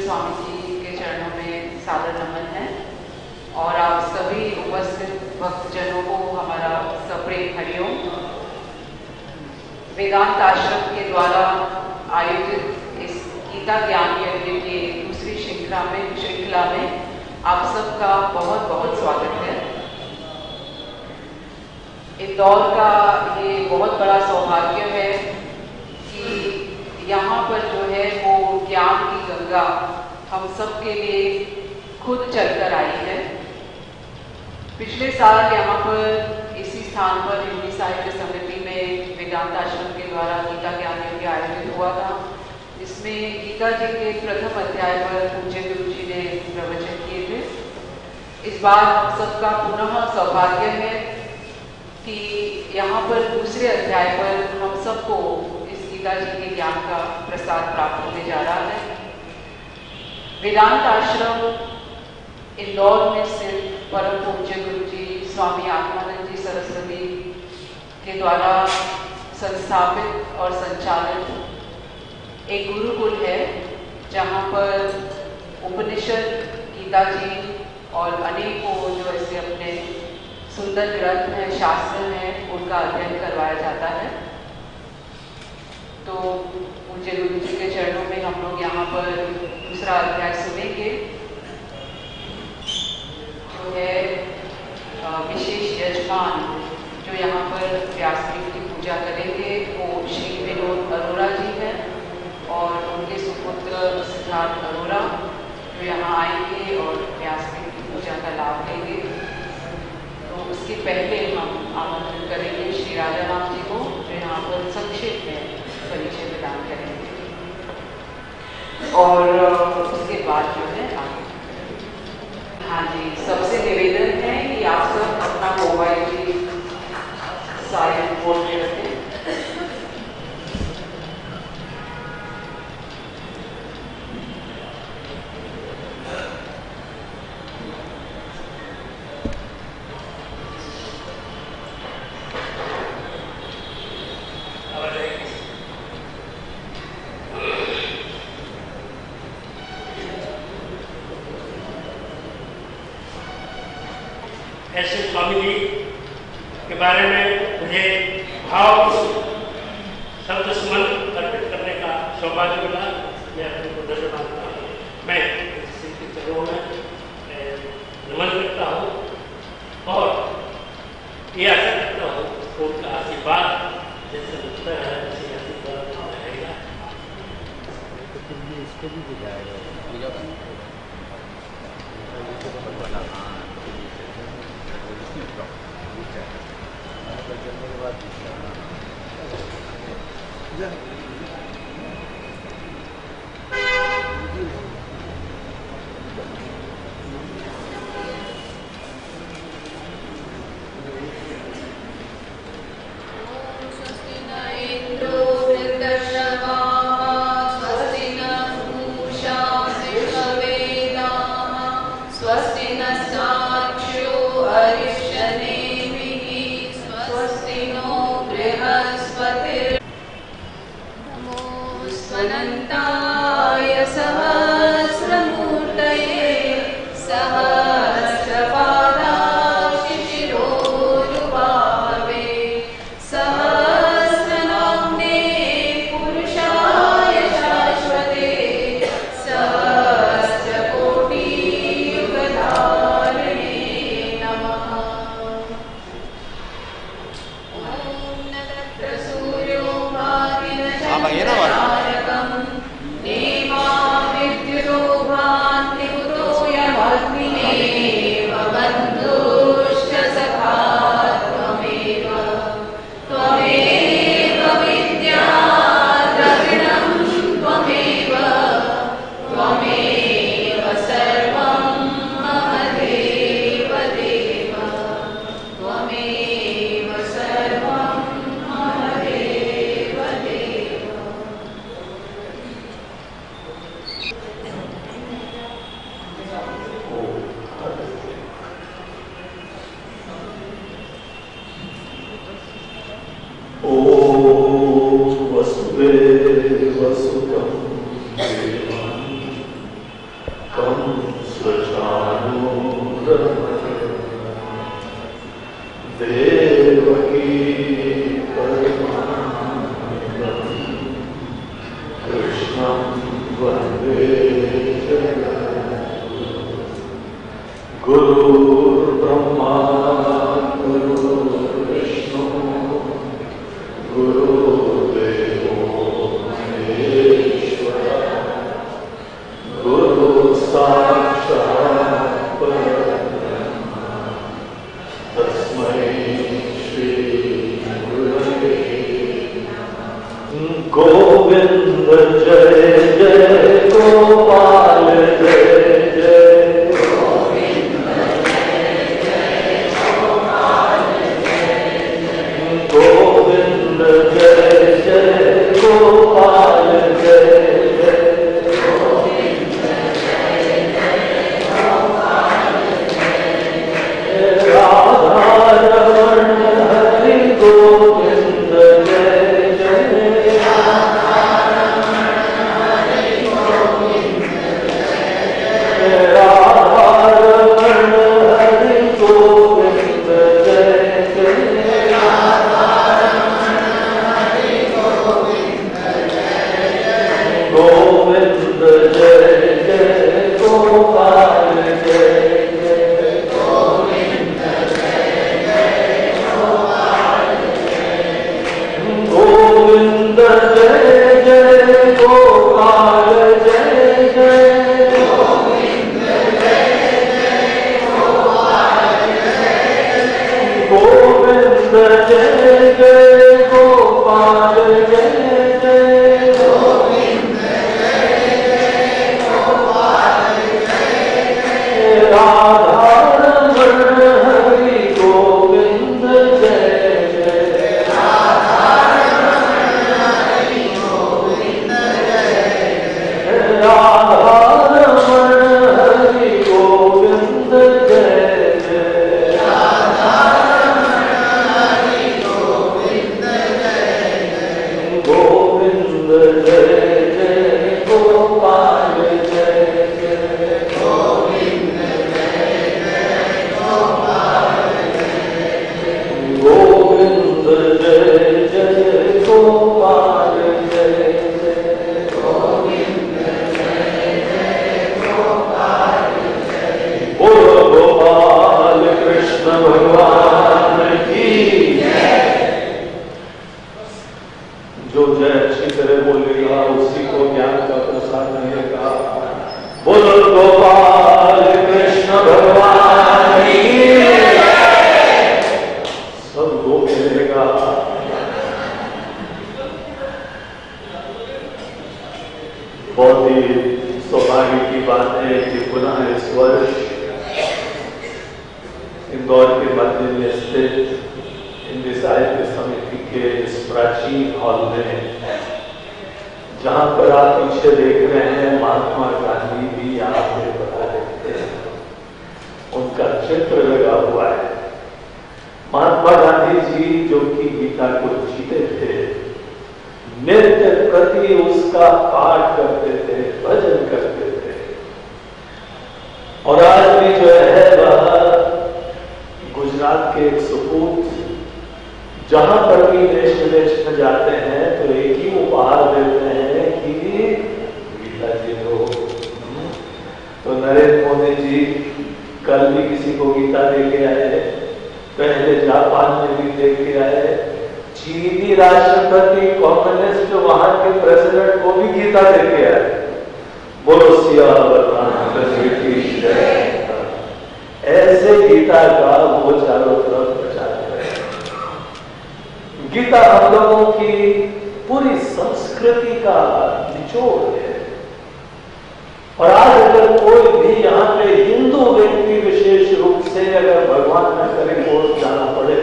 स्वामी जी के चरणों में सादर नमन है और आप सभी उपस्थित भक्तजनों को हमारा सप्रेम हरिओम। वेदांत आश्रम के द्वारा आयोजित इस गीता ज्ञान यज्ञ की दूसरी श्रृंखला में आप सबका बहुत बहुत स्वागत है। इंदौर का ये बहुत बड़ा सौभाग्य है कि यहाँ पर जो है वो ज्ञान की गंगा हम सब के लिए खुद चलकर आई है। पिछले साल यहाँ पर इसी स्थान पर हिंदी साहित्य समिति में वेदांत आश्रम के द्वारा गीता ज्ञान यज्ञ आयोजित हुआ था, जिसमें गीता जी के प्रथम अध्याय पर पूज्य गुरु जी ने प्रवचन किए थे। इस बार हम सबका पुनः सौभाग्य है कि यहाँ पर दूसरे अध्याय पर हम सबको इस गीता जी के ज्ञान का प्रसाद प्राप्त होने जा रहा है। वेदांत आश्रम इंदौर में स्थित परम पूज्य गुरु जी स्वामी आत्मानंद जी सरस्वती के द्वारा संस्थापित और संचालित एक गुरुकुल है, जहाँ पर उपनिषद, गीता जी और अनेकों जो ऐसे अपने सुंदर ग्रंथ हैं, शास्त्र हैं, उनका अध्ययन करवाया जाता है। तो पूज्य गुरु जी के चरणों में हम लोग यहाँ पर दूसरा अध्याय सुनेंगे, जो है विशेष यजमान जो यहाँ पर व्यासपीठ की पूजा करेंगे वो श्री विनोद अरोरा जी हैं और उनके सुपुत्र सिद्धार्थ अरोरा जो यहाँ आएंगे और व्यासपीठ की पूजा का लाभ लेंगे। तो उसके पहले हम आमंत्रित करेंगे श्री राजा राम जी को, जो यहाँ पर संक्षेप में परिचय प्रदान करेंगे और उसके बाद जो है आगे। हाँ जी, सबसे निवेदन है कि आप सब अपना मोबाइल की साइलेंट मोड में रखें। ऐसे स्वामी जी के बारे में मुझे भाव शब्द सुमन अर्पित करने का सौभाग्य मिला। मैं अपने को धन्यवाद करता हूँ। मैं इनके चरणों में नमन करता हूँ और ये आशा करता हूँ कि उनका आशीर्वाद जैसे उत्तर है वैसे आशीर्वाद रहेगा। इसको भी बुझाएगा करने के बाद अनंताय सहस्रमूर्तये सहस्रपादाय शिरोरुबावे सहस्रनाम्ने पुरुषाय शाश्वते सहस्रकोटियुगधारिणे नमः। ॐ न तत्र सूर्यो भाति न चन्द्रतारकम् नेमा विद्युत् गुरुर्ब्रह्मा गुरुर्विष्णु गुरुर्देवो महेश्वरः गुरु साक्षात् परब्रह्म तस्मै श्री गुरवे नमः। गोविंद जय जय गोपाल जय जय गोविंद जय जय गोपाल जय जय राधा रमण हरि गोविंद जय जय राधा रमण हरि गोविंद जय जय गोविंद जय जय गोपाल जय जय गोविंद जय जय गोपाल जय गोविंद जय जय गोपाल जय जय गोविंद जय जय गोपाल जय गोविंद जय जय गोपाल जय राधा रमण हरि गोविंद जय जय राधा रमण हरि गोविंद जय जय राधा रमण हरि गोविंद जय जय राधा रमण हरि गोविंद जय जय गोविंद जय जय गोपाल जय जय गोविंद गोविंद जय जय गोपाल जय जय गोविंद जय जय गोपाल जय बोलो गोपाल कृष्ण भगवान की जय। जो जय अच्छी तरह बोलेगा उसी को ज्ञान का प्रसाद मिलेगा। बोलो गोपाल कृष्ण भगवान की सबको मिलेगा। बहुत ही सौभाग्य की बात है कि पुनः इस वर्ष इंदौर के मध्य में स्थित हिंदी साहित्य समिति के इस प्राचीन हॉल में, जहां पर आप पीछे देख रहे हैं महात्मा गांधी भी यहाँ पे बता रहे थे, उनका चित्र लगा हुआ है। महात्मा गांधी जी जो कि गीता को जीते थे, नित्य प्रति उसका पाठ करते थे, भजन करते थे, और आज भी जो है वह गुजरात के एक सपूत जहां पर भी देश विदेश में जाते हैं तो एक ही उपहार देते हैं कि गीता जी लो। तो नरेंद्र मोदी जी कल भी किसी को गीता दे के आए, पहले जापान में भी दे के आए, चीनी राष्ट्रपति कम्युनिस्ट वहां के प्रेसिडेंट को भी गीता दे के आए। बोलो सियावर रामचंद्र की जय। ऐसे गीता का वो चारों तरफ प्रचार करें। गीता हम लोगों की पूरी संस्कृति का निचोड़ है। और आज अगर कोई भी यहाँ पे हिंदू व्यक्ति विशेष रूप से अगर भगवान न करे कोर्ट जाना पड़े,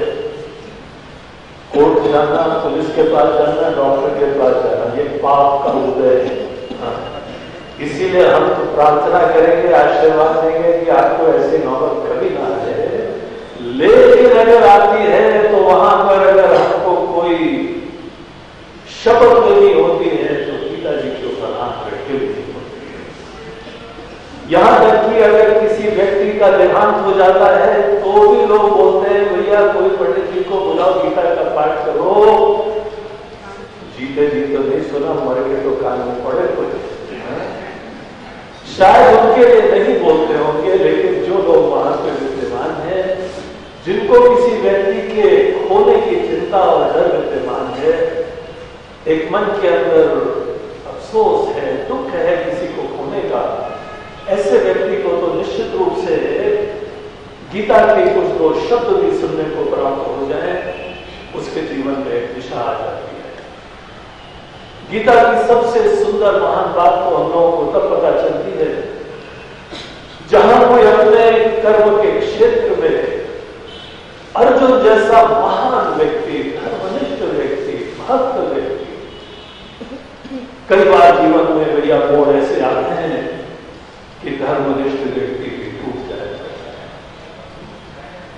कोर्ट जाना, पुलिस के पास जाना, डॉक्टर के पास जाना, ये पाप का उदय है। इसीलिए हम तो प्रार्थना करेंगे, आशीर्वाद देंगे कि आपको ऐसी नौबत कभी ना आए। लेकिन अगर आती है तो वहां पर अगर हमको कोई शपथ लेनी होती है तो पिताजी के ऊपर हाथ रखे हुए होती है। यहां तक कि अगर किसी व्यक्ति का देहांत हो जाता है तो भी लोग बोलते हैं भैया कोई पंडित जी को बुलाओ, गीता का पाठ करो। जीते जी तो नहीं सुना, मर के तो कान में पड़े कुछ। शायद उनके लिए नहीं बोलते होंगे, लेकिन जो लोग वहां पर विद्यमान हैं, जिनको किसी व्यक्ति के खोने की चिंता और डर विद्यमान है, एक मन के अंदर अफसोस है, दुख है किसी को खोने का, ऐसे व्यक्ति को तो निश्चित रूप से गीता के कुछ दो शब्द भी सुनने को प्राप्त हो जाए, उसके जीवन में एक दिशा आ जाती है। गीता की सबसे सुंदर महान बात तो हम लोगों को तब पता चलती है जहां कोई अपने कर्म के क्षेत्र में अर्जुन जैसा महान व्यक्ति, धर्मनिष्ठ व्यक्ति, भक्त व्यक्ति, कई बार जीवन में भैया मोड़ ऐसे आते हैं कि धर्मनिष्ठ व्यक्ति भी टूट जाता है।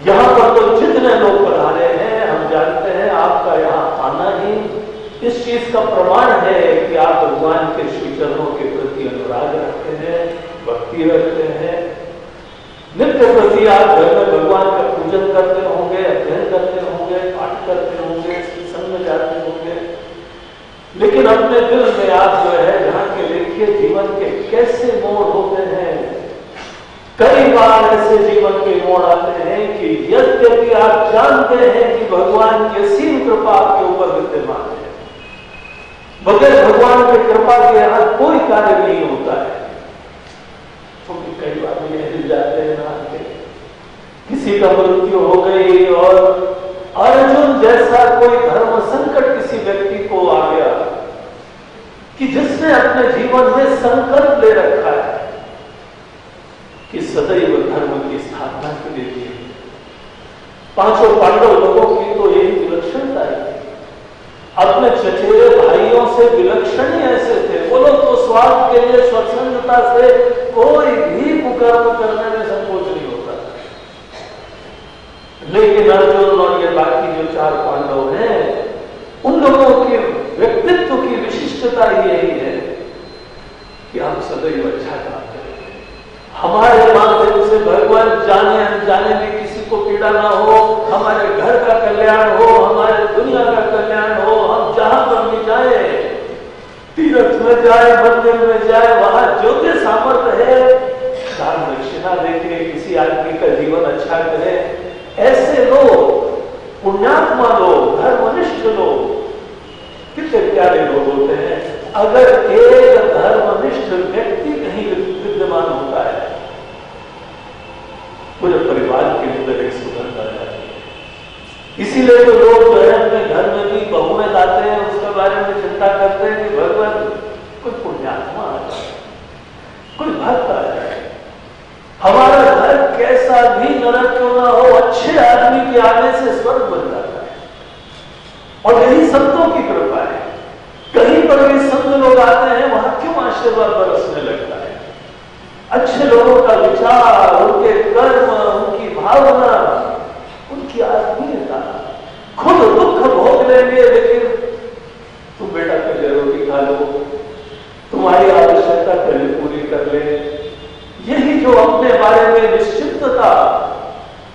यहां पर तो जितने लोग पधारे हैं, हम जानते हैं आपका यहां आना ही इस चीज का प्रमाण है कि आप भगवान के श्री चरणों के प्रति अनुराग रखते हैं, भक्ति रखते हैं। नित्य प्रति आप घर में भगवान का पूजन करते होंगे, अध्ययन करते होंगे, पाठ करते होंगे, सत्संग में जाते होंगे, लेकिन अपने दिल में आप जो है जहां के देखिए जीवन के कैसे मोड़ होते हैं। कई बार ऐसे जीवन के मोड़ आते हैं कि यद्यपि आप जानते हैं कि भगवान की असीम कृपा आपके ऊपर विद्यमान है, बगैर भगवान की कृपा के यहां कोई कार्य नहीं होता है। क्योंकि कई बार ये हिल जाते हैं ना, किसी का मृत्यु हो गई और अर्जुन जैसा कोई धर्म संकट किसी व्यक्ति को आ गया कि जिसने अपने जीवन में संकल्प ले रखा है कि सदैव धर्म की स्थापना के लिए जी। पांचों पांडव लोगों की तो यही विलक्षणता है, अपने चचेरे भाइयों से विलक्षण ही ऐसे थे। वो लोग तो स्वार्थ के लिए स्वच्छंदता से कोई भी कुकर्म करने में संकोच नहीं होता, लेकिन अर्जुन और ये बाकी जो चार पांडव हैं, उन लोगों के व्यक्तित्व की विशिष्टता ही यही है कि हम सदैव अच्छा काम करें, हमारे माध्यम से भगवान जाने अनजाने में किसी को पीड़ा ना हो, हमारे घर का कल्याण हो, हमारे दुनिया का कल्याण हो। हम जहां पर भी जाए, तीर्थ में जाए, मंदिर में जाए, वहां जो भी सामर्थ्य है दान दक्षिणा देके किसी आदमी का जीवन अच्छा करें। ऐसे लोग, पुण्यात्मा लोग, धर्मनिष्ठ लोग कितने प्यारे लोग होते हैं। अगर एक धर्मनिष्ठ व्यक्ति कहीं विद्यमान होता है, पूरे परिवार के अंदर एक सुगंध आ जाती है। इसीलिए तो लोग जो है अपने घर में भी बहुएं लाते हैं, उसके बारे में चिंता करते हैं कि भगवान कोई पुण्यात्मा आ जाए, कोई भक्त आ जाए, हमारा घर कैसा भी नरक क्यों ना हो, अच्छे आदमी के आने से स्वर्ग बन जाता है। और यही संतों की कृपा है। कहीं पर भी संत लोग आते हैं, वहां क्यों आशीर्वाद बरसने लगता है। अच्छे लोगों का विचार, उनके कर्म, उनकी भावना, उनकी आत्मीयता, खुद दुख भोग लेंगे, लेकिन तुम बेटा पहले रोटी खा लो, तुम्हारी आवश्यकता पहले पूरी कर ले। यही जो अपने बारे में निश्चितता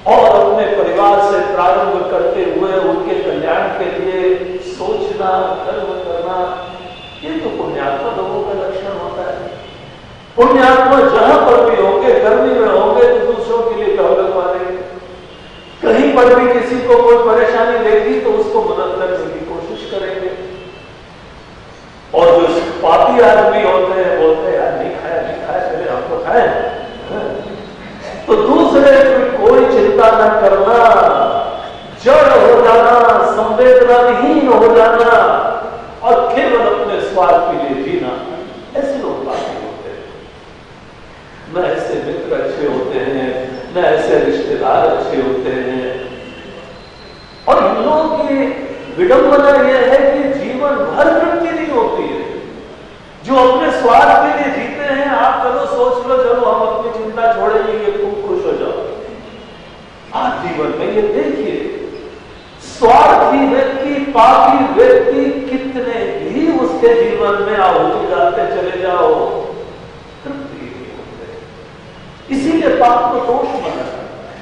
और अपने परिवार से प्रारंभ करते हुए उनके कल्याण के लिए सोचना, कर्म करना, ये तो पुण्यात्मा लोगों का लक्षण होता है। पुण्यात्मा जहां पर भी होंगे, गर्मी में होंगे तो दूसरों के लिए कहो लगवा देंगे, कहीं पर भी किसी को कोई परेशानी देगी तो उसको मदद करने की कोशिश करेंगे। और जो पापी आदमी होते हैं, बोलते हैं यार नहीं खाया चले हमको खाए, तो दूसरे की कोई चिंता न करना, जड़ हो जाना, संवेदनाहीन हो जाना और केवल अपने स्वार्थ के लिए जीना, ऐसे लोग पापी होते हैं। न ऐसे मित्र अच्छे होते हैं, न ऐसे रिश्तेदार अच्छे होते हैं। और इन लोगों की विडंबना यह है कि जीवन भर तृप्ति नहीं होती है। जो अपने स्वार्थ के लिए जीते हैं, आप चलो सोच लो, चलो हम अपनी चिंता छोड़ेंगे, तुम खुश हो जाओ। आप जीवन में ये देखिए, स्वार्थी व्यक्ति, पापी व्यक्ति, कितने भी उसके जीवन में आहुति डालते चले जाओ, तृप्ति नहीं होते। इसीलिए पाप को दोष माना जाता है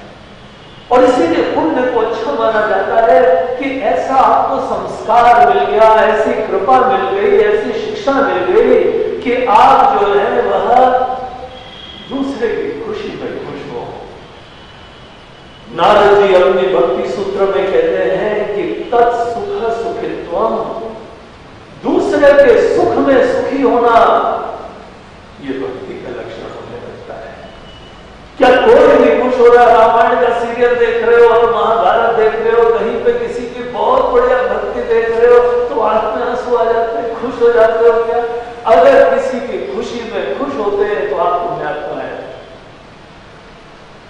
और इसीलिए पुण्य को अच्छा माना जाता है कि ऐसा आपको संस्कार मिल गया, ऐसी कृपा मिल गई, ऐसी शिक्षा मिल गई कि आप जो है वह दूसरे की खुशी में खुश हो। नारद जी अपने भक्ति सूत्र में कहते हैं कि तत्सुख सुखित्वम, दूसरे के सुख में सुखी होना ये भक्ति का लक्षण होने लगता है। क्या कोई भी खुश हो रहा है, रामायण का सीरियल देख रहे हो और महाभारत देख रहे हो, कहीं पे किसी की बहुत बढ़िया भक्ति देख रहे हो तो आंख में आंसू आ जाते हैं, खुश हो जाते हो क्या? अगर किसी की खुशी में खुश होते हैं तो आप पुण्यात्मा है।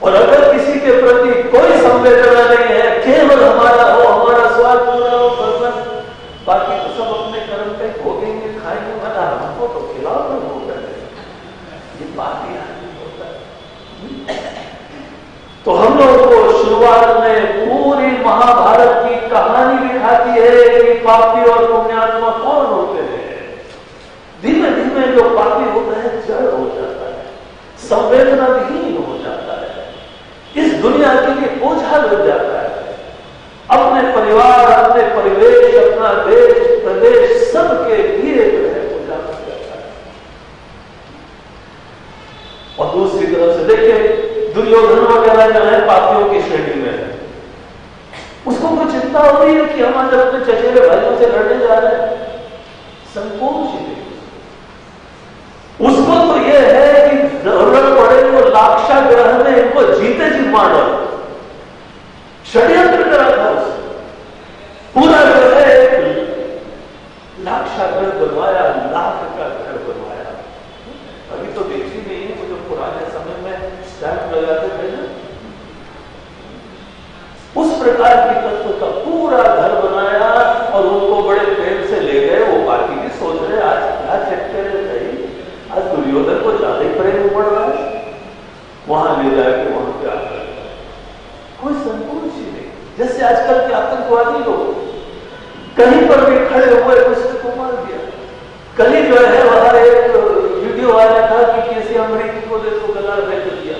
और अगर किसी के प्रति कोई संवेदना नहीं है, केवल हमारा हो, हमारा स्वाद पूरा हो, बस बाकी तो सब अपने कर्म पे भोगेंगे, खाएंगे, मना हमको तो खिलाओ ना भोग करने, ये बात ही होता है। तो हम लोगों को शुरुआत में पूरी महाभारत की कहानी दिखाती है कि पापी और पुण्यात्मा कौन होते हैं। धीमे धीमे जो पापी होता है जड़ हो जाता है, संवेदना विहीन हो जाता है, इस दुनिया के लिए बोझा बन जाता है, अपने परिवार, अपने परिवेश, अपना देश प्रदेश सबके लिए जो है बोझा बन जाता है। और दूसरी तरफ से देखिए दुर्योधन वगैरह जो है पापियों की श्रेणी में है, उसको कोई चिंता हो रही है कि हम आज अपने चचेरे भाइयों से लड़ने जा रहे हैं? संकोच ही नहीं। उसको तो यह है कि जरूरत पड़े वो लाक्षाग्रह में इनको जीते जी मार डालो। षड्यंत्र करा था उसने, पूरा जो है लाक्षाग्रह बनवाया, लाख का घर बनवाया। अभी तो देखी नहीं है, जो पुराने समय में स्टैंप लगाते थे ना, उस प्रकार की तत्व का पूरा घर बनाया और उनको बड़े प्रेम से ले गए। वो बाकी भी सोच रहे आज क्या चक्कर है भाई, आज दुर्योधन को ज्यादा ही प्रेम पड़ रहा है, वहां ले जाके वहां पे आकर कोई संकोच ही नहीं। जैसे आजकल के आतंकवादी लोग कहीं पर भी खड़े हुए दूसरे को मार दिया। कल ही जो है वहां एक वीडियो आया था कि किसी अमेरिकी को देखो गला भेज दिया।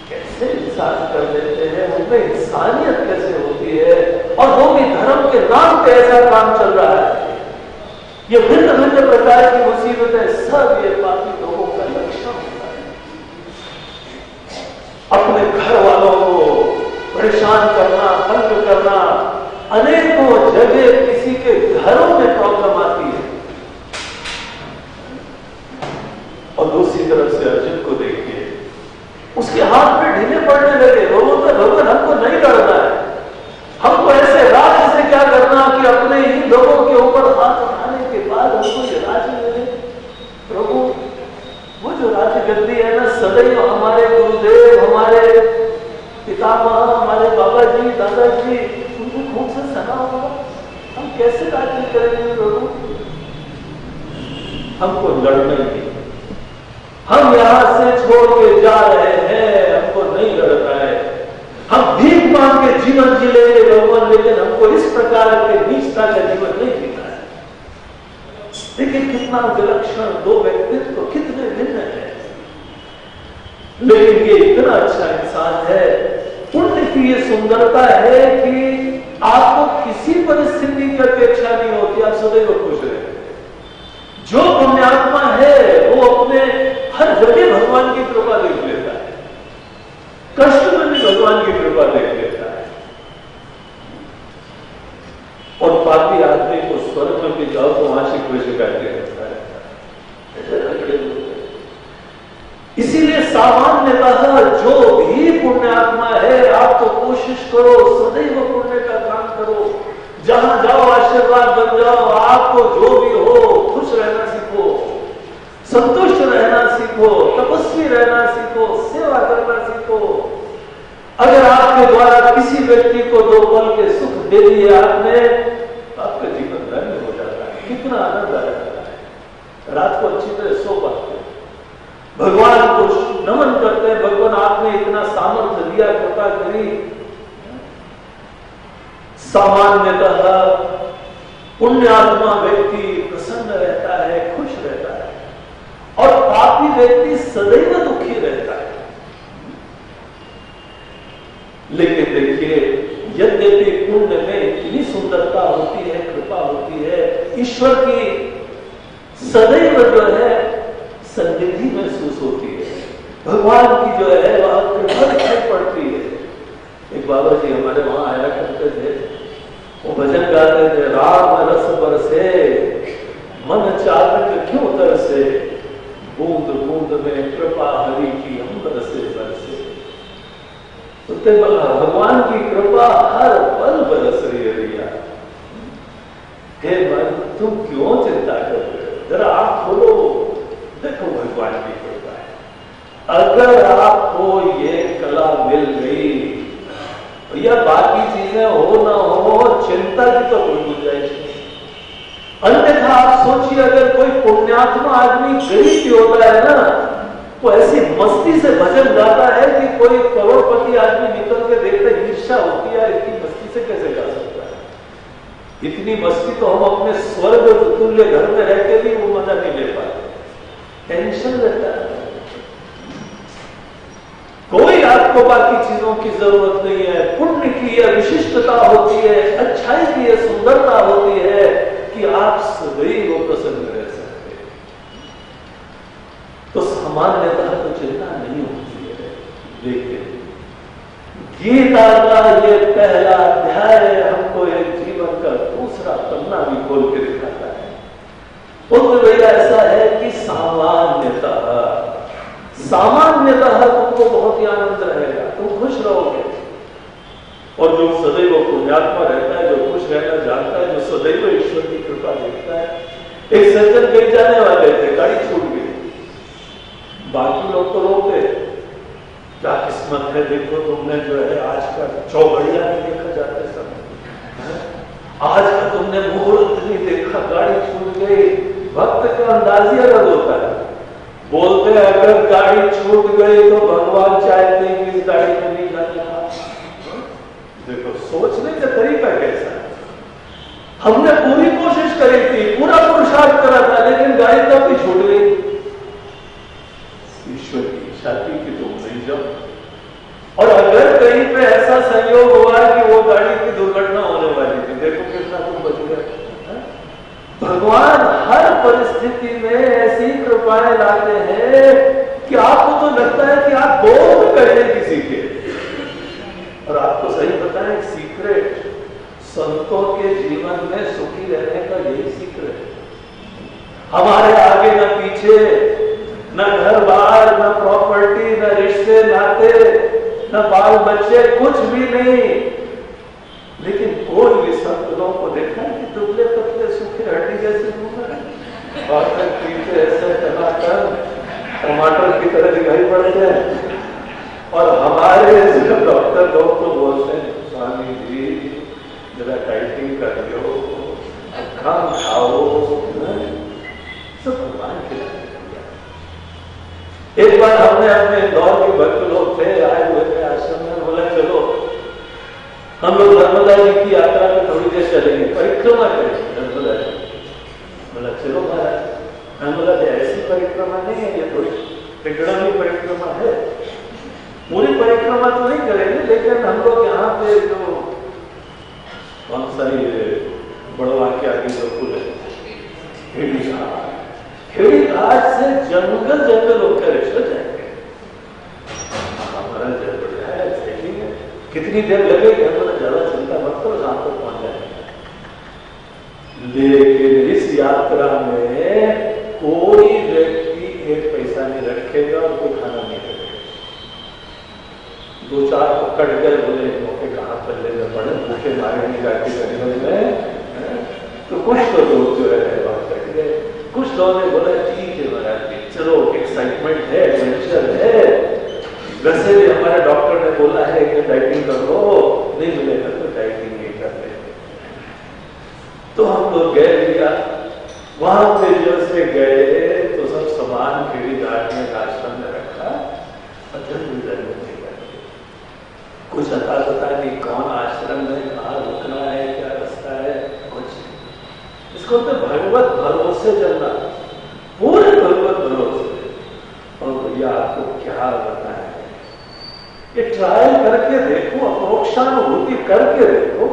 कैसे इंसान कर देते हैं, उनमें इंसानियत कैसे होती है, और वो भी धर्म के नाम पे ऐसा काम चल रहा है। ये भिन्न भिन्न प्रकार की मुसीबतें सब ये पापी लोगों का लक्षण होता है। अपने घर वालों को परेशान करना, तंग करना, अनेकों जगह किसी के घरों में प्रॉब्लम आती है। और दूसरी तरफ से अर्जुन को देखिए, उसके हाथ में ढीले पड़ने लगे। वो बोलते भगवान हमको नहीं लड़ना है, हमको ऐसे राज्य से क्या करना कि अपने ही लोगों के ऊपर हाथ उठाने के बाद हमको ये राज्य मिले। प्रभु वो जो राज्य गद्दी है ना, सदैव हमारे गुरुदेव, हमारे पितामह, हमारे बाबा जी, दादाजी, उनके खून से सना होगा। हम कैसे राज्य करेंगे प्रभु? हमको लड़ना ही, हम यहां से छोड़ के जा रहे हैं, हमको नहीं लड़ना है। हम भीख मांग के जीवन जी लेंगे भगवान, लेकिन हमको इस प्रकार के नीचता का जीवन नहीं जीना है। देखिए कितना विलक्षण दो व्यक्तित्व, कितने भिन्न है, लेकिन ये इतना अच्छा इंसान है। पुण्य की ये सुंदरता है कि आपको किसी परिस्थिति की अपेक्षा नहीं होती, आप सदैव खुश रहते। जो पुण्यात्मा है वो अपने हर जगह भगवान की कृपा देख लेता है, कष्ट में भी भगवान की कृपा देख लेता है। और पापी आदमी को स्वर्ग में भी जाओ तो वहां से कोई शिकायत रहता है। इसीलिए सामान्यतः जो भी पुण्यात्मा है, आप तो कोशिश करो, सदैव पुण्य का काम करो, जहां जाओ आशीर्वाद बन जाओ। आपको जो भी हो खुश रहना सीखो, संतुष्ट रहना सीखो, तपस्वी रहना सीखो, सेवा करना सीखो। अगर आपके द्वारा किसी व्यक्ति को 2 पल के सुख दे दिए आपने, तो आपका जीवन धन्य हो जाता है। कितना आनंद आ जाता है। रात को अच्छी तरह सो पाते हैं, भगवान को नमन करते हैं, भगवान आपने इतना सामर्थ्य दिया, कृपा करी। सामान्यतः पुण्यात्मा व्यक्ति प्रसन्न रहता है, खुश रहता है, और पापी व्यक्ति सदैव दुखी रहता है। लेकिन देखिए, यद्यपि पुण्य में इतनी सुंदरता होती है, कृपा होती है, ईश्वर की सदैव जो है सन्निधि महसूस होती है। भगवान की जो है वह कृपा दिखाई पड़ती है। एक बाबा जी हमारे वहां आया करते थे, वो भजन गाते थे, राम रस बरसे मन चातक क्यों तरसे, बूंद बूंद में कृपा हरि की अमृत से बरसे। तो भगवान की कृपा हर पल बरस रही है भैया। हे मन, तुम क्यों चिंता कर रहे हो? जरा आँख खोलो, देखो भगवान की कृपा है। अगर आपको ये कला मिल गई भैया, बाकी चीजें हो ना हो, चिंता की तो कोई गुंजाइश नहीं। अन्यथा आप सोचिए, अगर कोई पुण्यात्मा आदमी गरीब भी होता है ना, वो ऐसी मस्ती से भजन गाता है कि कोई करोड़पति आदमी निकल के देखते ईर्ष्या होती है, इतनी मस्ती से कैसे गा सकता है। इतनी मस्ती तो हम अपने स्वर्ग तुल्य घर में रह के भी वो मजा नहीं ले पाते, टेंशन रहता है। कोई आपको बाकी चीजों की जरूरत नहीं है। पुण्य की यह विशिष्टता होती है, अच्छाई की यह सुंदरता होती है कि आप सदैव प्रसन्न रह सकते हैं। तो सामान्यतः तो चिंता नहीं होती है। लेकिन गीता का ये पहला अध्याय हमको एक जीवन का दूसरा पन्ना भी खोल के दिखाता है। उसमें भैया ऐसा है कि सामान्यतः तुमको बहुत ही आनंद रहेगा, तुम खुश रहोगे। और जो सदैव पुण्यात्मा रहता है, जो खुश रहना जानता है, जो सदैव ईश्वर की कृपा देखता है। एक सज्जन कहीं जाने वाले थे, गाड़ी छूट गई, बाकी लोग तो रोते, क्या किस्मत है, देखो तुमने जो है आज का चौघड़िया नहीं देखा जाते समय, आज का तुमने मुहूर्त नहीं देखा, गाड़ी छूट गई। भक्त का अंदाज ही अलग होता है। बोलते हैं अगर गाड़ी छूट गई तो भगवान चाहते हैं कि इस गाड़ी में नहीं जाना। देखो सोचने का तरीका कैसा है। हमने पूरी कोशिश करी थी, पूरा पुरुषार्थ करा था, लेकिन गाड़ी तब भी छूट गई। ईश्वर की इच्छा थी कि तुम नहीं जाओ। और अगर कहीं पे ऐसा संयोग हुआ कि वो गाड़ी की दुर्घटना होने वाली थी, देखो कितना तुम बच गए। भगवान हर परिस्थिति में ऐसी कृपाएं लाते हैं कि आपको तो लगता है कि आप बोध कर लें किसी के। और आपको सही पता है सीक्रेट, संतों के जीवन में सुखी रहने का यही सीक्रेट है। हमारे आगे न पीछे, न घर बार, न प्रॉपर्टी, न रिश्ते नाते, न बाल बच्चे, कुछ भी नहीं। लेकिन कोई भी संत लोगों को देखा है कि दुबले पतले सूखे हड्डी जैसे घूम रहे हैं, और पीछे ऐसे टमाटर की तरह दिखाई पड़ते हैं। और हमारे डॉक्टर लोग तो बोलते हैं, स्वामी जी जरा डाइटिंग कर लो, कम खाओ, सब भगवान खिलाते। एक बार हमने अपने इंदौर के भक्त लोग थे, आए हुए थे आश्रम में, बोला चलो हम लोग नर्मदा जी की यात्रा में थोड़ी देर चलेंगे, परिक्रमा करेंगे नर्मदा जी। बोला चलो महाराज, नर्मदा जी ऐसी परिक्रमा नहीं है, ये थोड़ी विक्रमी परिक्रमा है। पूरी परिक्रमा तो नहीं करेंगे, लेकिन हम लोग यहाँ पे जो कौन सा ये बड़वा के आगे जो पुल है, खेड़ी घाट से जंगल जंगल होकर चल जाएंगे। हमारा जल बढ़िया है, देखेंगे कितनी देर लगेगी, हमें ज्यादा चिंता मत करो, जहां तक पहुंच जाएंगे। लेकिन इस यात्रा में कोई व्यक्ति एक पैसा नहीं रखेगा और कोई खाना नहीं रखेगा। दो चार पकड़ गए, बोले मौके कहां पर लेने पड़े, भूखे मारे नहीं जाते जंगल में, तो कुछ तो लोग जो है वहां कट गए। कुछ लोगों ने बोला ठीक है महाराज, चलो एक्साइटमेंट है, एडवेंचर है, वैसे भी हमारे डॉक्टर ने बोला है कि डाइटिंग कर लो, नहीं मिलेगा तो डाइटिंग नहीं कर ले। तो हम लोग गए भैया, वहां पे जैसे गए तो सब सामान खेड़ी घाट में आश्रम में रखा, कुछ अता पता नहीं कौन आश्रम में, कहाँ रुकना है, क्या रास्ता है, कुछ। इसको तो भगवत भरोसे चलना, पूरे भगवत भरोसे। और भैया आपको क्या बताएं, ये ट्रायल करके देखो, अप्रोक्षानुभूति करके देखो।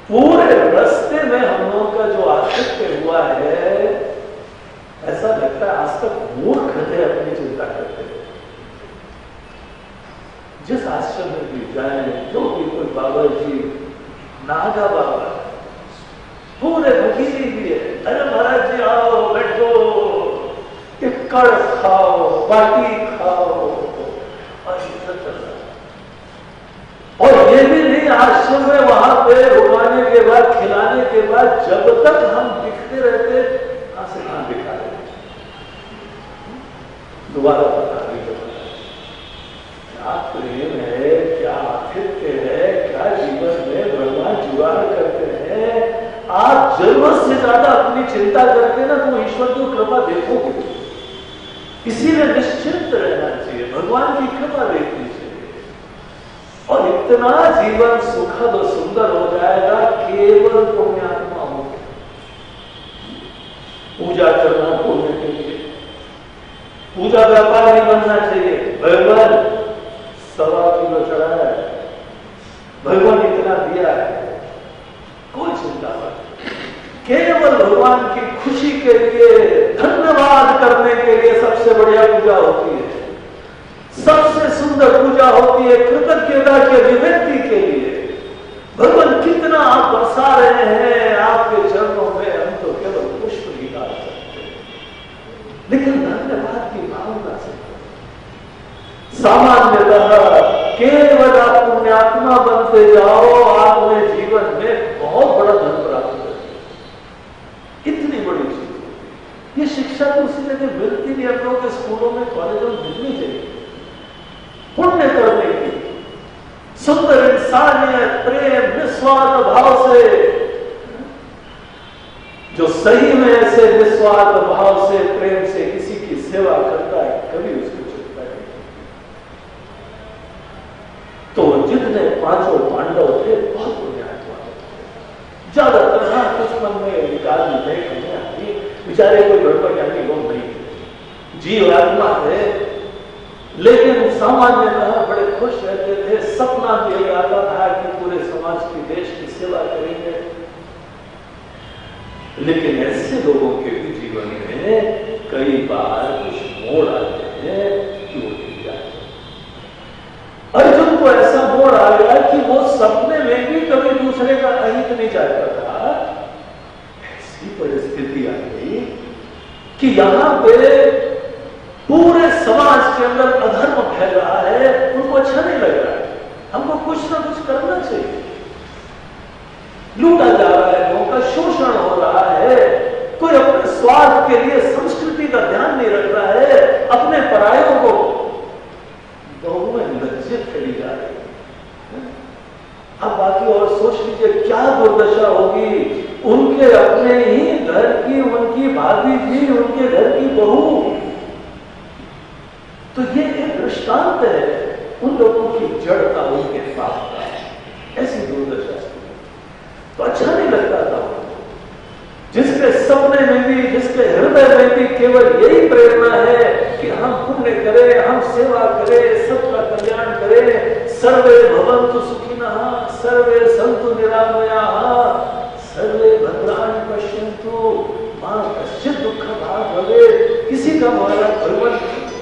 पूरे रास्ते में हम लोगों का जो आसक्ति हुआ है, ऐसा लगता है आज तक मूर्ख थे अपनी चिंता करते हैं। जिस आश्रम में भी जाए, जो भी कोई बाबा जी, नागा बाबा, पूरे भगीरी भी है, अरे महाराज जी आओ बैठो, एक कड़ खाओ, बाटी खाओ, और ये चल रहा है। और ये भी नहीं आश्रम में वहां पे रुकाने के बाद, खिलाने के बाद, जब तक हम दिखते रहते कहां से कहां दिखा रहे, दोबारा पता नहीं चलता क्या प्रेम है, क्या आतिथ्य है, क्या जीवन में भगवान जुगाड़ करते हैं। आप जरूरत से ज्यादा अपनी चिंता करके ना तो ईश्वर की कृपा देखोगे। इसीलिए निश्चिंत रहना चाहिए, भगवान की कृपा देखनी चाहिए और इतना जीवन सुखद और सुंदर हो जाएगा केवल पुण्यात्मा हो। पूजा करना पुण्य के लिए, पूजा व्यापार नहीं बनना चाहिए। भगवान 1.25 किलो चढ़ाया है, भगवान इतना दिया है, कोई चिंता नहीं। केवल भगवान की खुशी के लिए, धन्यवाद करने के लिए सबसे बढ़िया पूजा होती है, सबसे सुंदर पूजा होती है कृतज्ञता के अभिव्यक्ति के लिए। भगवान कितना आप बरसा रहे हैं आपके चरणों में, हम तो केवल पुष्प ही डाल सकते हैं, लेकिन धन्यवाद की भावना से। सामान्यतः केवल आप पुण्यात्मा बनते जाओ, आप में जीवन में बहुत बड़ा धन प्राप्त करें। इतनी बड़ी चीज, ये शिक्षा तो उसी जगह मिलती नहीं, हम लोग के स्कूलों में, कॉलेजों में मिलनी चाहिए। पुण्य करने की, सुंदर इंसानियत, प्रेम, निस्वार्थ भाव से, जो सही में ऐसे निस्वार्थ भाव से, प्रेम से किसी की सेवा करता है, कभी उसको चिंता नहीं। तो जितने 5 पांडव थे बहुत पुण्यात्मा थे, ज्यादातर हाँ कुछ मन में विकार नहीं आती, बेचारे कोई गड़बड़ ज्ञानी लोग नहीं थे, जीव आत्मा थे, लेकिन सामान्यतः बड़े खुश रहते थे। सपना भी यही आता था कि पूरे समाज की, देश की सेवा करेंगे। लेकिन ऐसे लोगों के भी जीवन में कई बार कुछ मोड़ आते हैं कि वो गिर जाते हैं। अर्जुन को ऐसा मोड़ आ गया कि वो सपने में भी कभी दूसरे का अहित नहीं चाहता था। ऐसी परिस्थिति आ गई कि यहां पे पूरे समाज के अंदर अधर्म फैल रहा है, उनको अच्छा नहीं लग रहा है, हमको कुछ ना कुछ करना चाहिए। लूटा जा रहा है, लोगों का शोषण हो रहा है, कोई अपने स्वार्थ के लिए संस्कृति का ध्यान नहीं रख रहा है, अपने परायों को बहु में लज्जित खड़ी जा रही है। अब बाकी और सोच लीजिए क्या दुर्दशा होगी उनके अपने ही घर की, उनकी भाभी भी, उनके घर की बहू। तो ये एक दृष्टांत है उन लोगों की जड़ता, उनके पाप का, ऐसी दुर्दशा। तो अच्छा नहीं लगता था जिसके सपने में भी, जिसके हृदय में भी केवल यही प्रेरणा है कि हम पुण्य करें, हम सेवा करें, सबका कल्याण करें। सर्वे भवन्तु सुखिनः, सर्वे सन्तु निरामयाः, सर्वे भद्राणि पश्यन्तु मां कश्चित् दुःखभाग् भवेत्। किसी का हमारा भगवान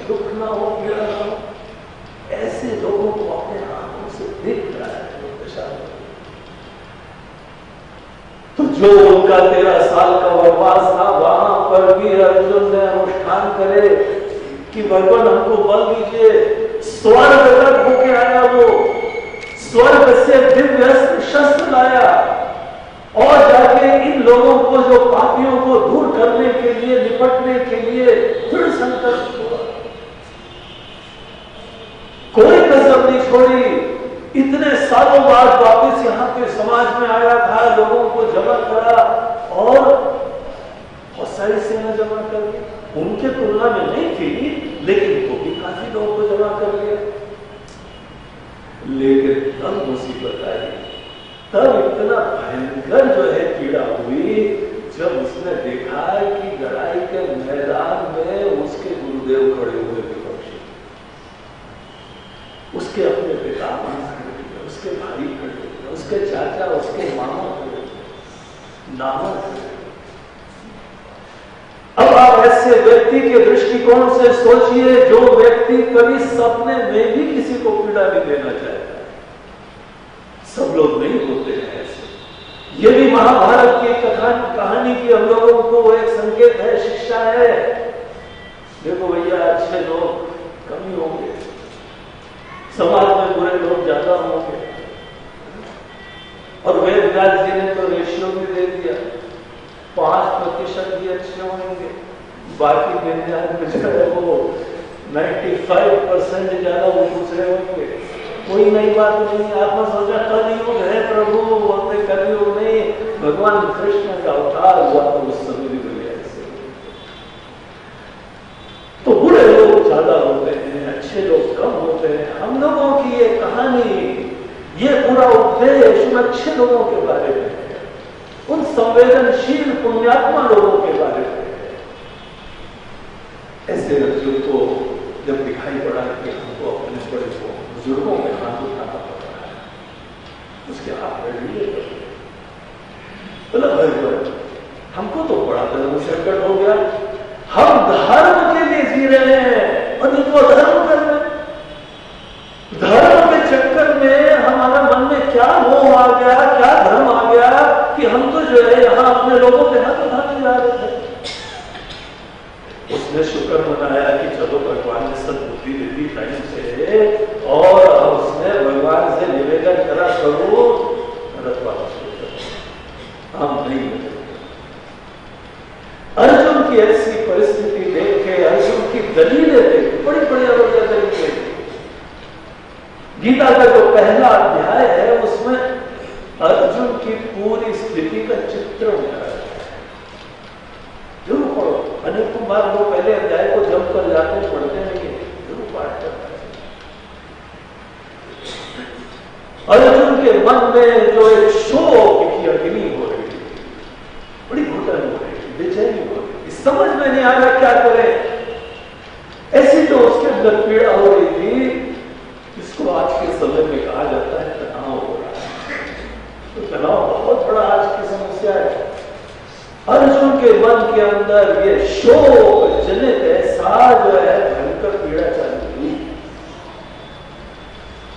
दुख ना हो, पीड़ा ना हो। ऐसे लोगों को अपने आंखों से देख रहा है दशा। तो जो उनका 13 साल का वनवास था, वहां पर भी अर्जुन ने अनुष्ठान करे कि भगवान हमको बल दीजिए। स्वर्ग तक होके आया, वो स्वर्ग से दिव्य शस्त्र लाया और जाके इन लोगों को, जो पापियों को दूर करने के लिए, निपटने के लिए दृढ़ संकल्प हुआ। कोई कसर नहीं छोड़ी। इतने सालों बाद वापस यहाँ पे समाज में आया था, लोगों को जमा करा और बहुत सारी सेना जमा कर दी। उनके तुलना में नहीं थी, लेकिन वो भी काफी लोगों को जमा कर लिया। लेकिन तब मुसीबत आई, तब इतना भयंकर जो है पीड़ा हुई जब उसने देखा कि लड़ाई के मैदान में उसके गुरुदेव खड़े हुए, विपक्षी, उसके अपने पिता खड़े, उसके भाई खड़े, उसके चाचा, उसके मामा खड़े, नाना खड़े। अब आप ऐसे ऐसे व्यक्ति के दृष्टिकोण से सोचिए जो व्यक्ति कभी सपने में भी किसी को पीड़ा नहीं देना चाहता। सब लोग नहीं होते हैं ऐसे। ये भी महाभारत की कहानी की हम लोगों को एक संकेत है, शिक्षा है। देखो भैया, अच्छे लोग कम ही होंगे, समाज में बुरे लोग ज्यादा होंगे। और वेद व्यास जी ने तो रेशियो भी दे दिया, 5% ही अच्छे होंगे, बाकी 95% ज्यादा वो दूसरे होंगे। कोई नई बात नहीं। आपने सोचा कलयुग है प्रभु, बोलते कलयुग नहीं, भगवान कृष्ण का अवतार हुआ तो उस समय भी दुनिया से। तो बुरे लोग ज्यादा होते हैं, अच्छे लोग कम होते हैं। हम लोगों की ये कहानी, ये पूरा उपदेश उन अच्छे लोगों के बारे में है, उन संवेदनशील पुण्यात्मा लोगों के बारे में है। ऐसे अर्जुन को जब दिखाई पड़ा कि हमको अपने बड़े बुजुर्गों में हाथ उठाना पड़ रहा है, उसके हाथ में लिए भाई हमको तो बड़ा धर्म संकट हो गया। हम धर्म के लिए जी रहे हैं और इनको धर्म कर रहे हैं। धर्म के चक्कर में हमारा मन में क्या मोह आ गया, क्या धर्म आ गया कि हम तो जो है यहाँ अपने लोगों के हाथ उठाने जा रहे थे। उसने शुक्र मनाया कि चलो भगवान ने सद्बुद्धि दे दी टाइम से, और उसने भगवान से निवेदन करा, प्रभु रथ वापस हम नहीं। अर्जुन की ऐसी परिस्थिति देख के, अर्जुन की दलीलें देख, बड़ी बड़ी अलग दलीलें। गीता का जो पहला अध्याय है उसमें अर्जुन की पूरी स्थिति का चित्रण है। जरूर पढ़ो, अनेक कुमार लोग पहले अध्याय को जम कर जाते हैं, पढ़ते नहीं, जरूर पाठ करते हैं। अर्जुन के मन में जो एक शोक की अग्नि हो रही थी, बड़ी घुटन हो रही थी, बेचैनी हो रही थी, समझ में नहीं आ रहा क्या करें। ऐसी तो उसके अंदर पीड़ा हो रही थी, इसको आज के समय में कहा जाता है तनाव हो रहा है। तो तनाव बहुत बड़ा आज की समस्या है। अर्जुन के मन के अंदर ये शोक जनित ऐसा जो है भयंकर पीड़ा चालू हुई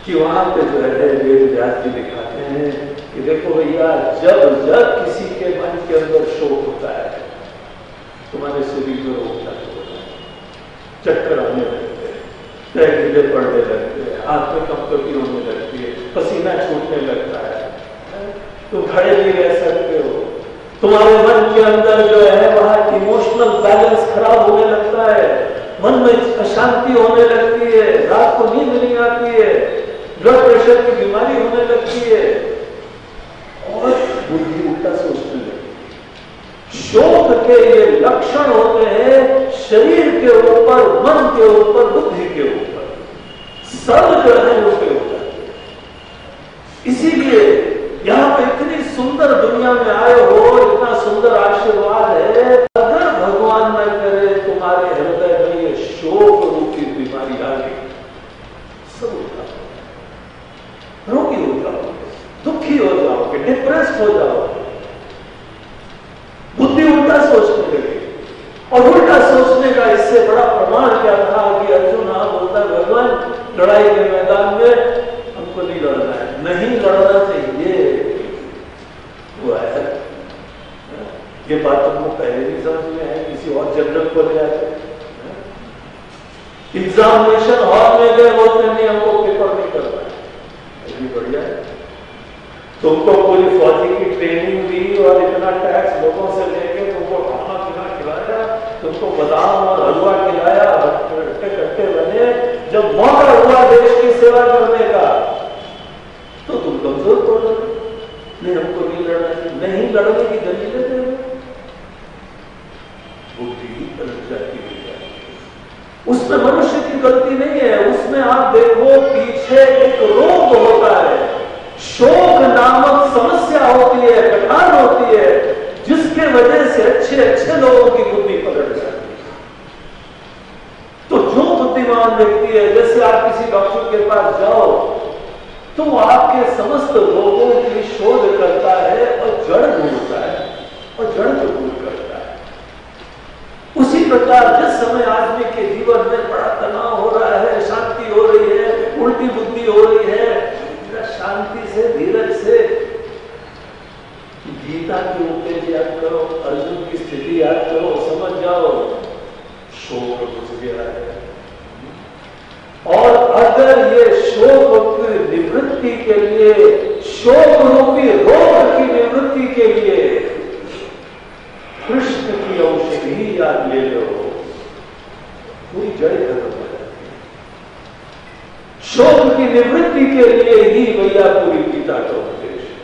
कि वहां पे जो है वेद व्यास जी दिखाते हैं कि देखो भैया, जब जब किसी के मन के अंदर शोक होता है, तुम्हारे शरीर में रोग चालू होता है, चक्कर आने लगते हैं, टहलने पड़ने लगते हैं, हाथ में कंपकपी होने लगती है, पसीना छूटने लगता है, तुम खड़े नहीं रह सकते हो, तुम्हारे मन के अंदर जो है वहां इमोशनल बैलेंस खराब होने लगता है, मन में अशांति होने लगती है, रात को नींद नहीं आती है, ब्लड प्रेशर की बीमारी होने लगती है और बुद्धि उल्टा सोचने लगती है। शोक के ये लक्षण होते हैं शरीर के ऊपर, मन के ऊपर, बुद्धि के ऊपर, सब जो है उनके ऊपर। इसीलिए यहां पे इतनी सुंदर दुनिया में आए हो, इतना सुंदर आशीर्वाद है, अगर भगवान न करे तुम्हारे हृदय में ये शोक रूपी बीमारी आ गई, सब उठा रोगी हो जाओगे, दुखी हो जाओगे, डिप्रेस्ड हो जाओगे, बुद्धि उल्टा सोचने लगे। और उल्टा सोचने का इससे बड़ा प्रमाण क्या था कि अर्जुन बोलता भगवान लड़ाई के मैदान में हमको नहीं लड़ना है, नहीं लड़ना चाहिए। वो है ये बात तुमको पहले नहीं समझ में है, किसी और जनरल को ले आते, एग्जामिनेशन हॉल में गए, बोलते नहीं हमको पेपर नहीं करना है, ये बढ़िया है। तुमको पूरी फौजी की ट्रेनिंग दी और इतना टैक्स लोगों से लेके तुमको खाना पीना खिलाया, तुमको बादाम और हलवा खिलाया, कट्टे बने, जब मौका हुआ देश की सेवा करने का तो तुम कमजोर पड़ गए, नहीं हमको नहीं लड़ना, नहीं लड़ने की दलीलें दे रहे, बुद्धि पलट जाती है। उसमें मनुष्य की गलती नहीं है, उसमें आप देखो पीछे एक रोग होता है, शोक नामक समस्या होती है, कटान होती है, जिसके वजह से अच्छे अच्छे लोगों की बुद्धि पलट जाती है। तो जो बुद्धिमान व्यक्ति है, जैसे आप किसी डॉक्टर के पास जाओ तो वो आपके समस्त रोगों की शोध करता है और जड़ ढूंढता है और जड़ को दूर करता है। उसी प्रकार जिस समय आदमी के जीवन में बड़ा तनाव हो रहा है, शांति हो रही है, उल्टी बुद्धि हो रही है, शांति से, धीरज से गीता के उपदेश याद करो, अर्जुन की स्थिति याद करो, समझ जाओ शोक घुस गया है। और अगर ये शोक की निवृत्ति के लिए, शोक रूपी रोग की निवृत्ति के लिए कृष्ण की औषधि याद ले लो, पूरी जड़ खत्म हो जाती है। शोक की निवृत्ति के लिए ही भैया पूरी गीता का उपदेश है।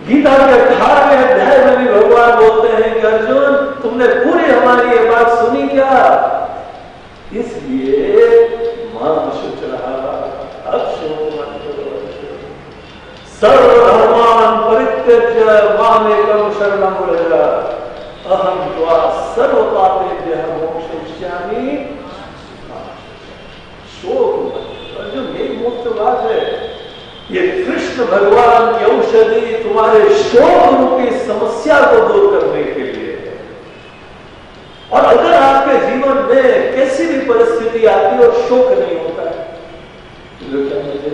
गीता के 18वें अध्याय में भी भगवान बोलते हैं कि अर्जुन, तुमने पूरी हमारी ये बात सुनी क्या? इसलिए मां शुच रहा, अब शोक मत करो। सर्वधर्मान परित्यज्य मामेकं शरणं व्रज, अहं त्वा सर्वपापेभ्यः मोक्षयिष्यामि। शोक मत, अर्जुन यही मुख्य बात है। ये कृष्ण भगवान की औषधि तुम्हारे शोक रूपी समस्या को दूर करने के लिए है। और अगर आपके जीवन में कैसी भी परिस्थिति आती है और शोक नहीं होता है, तो क्या मजे?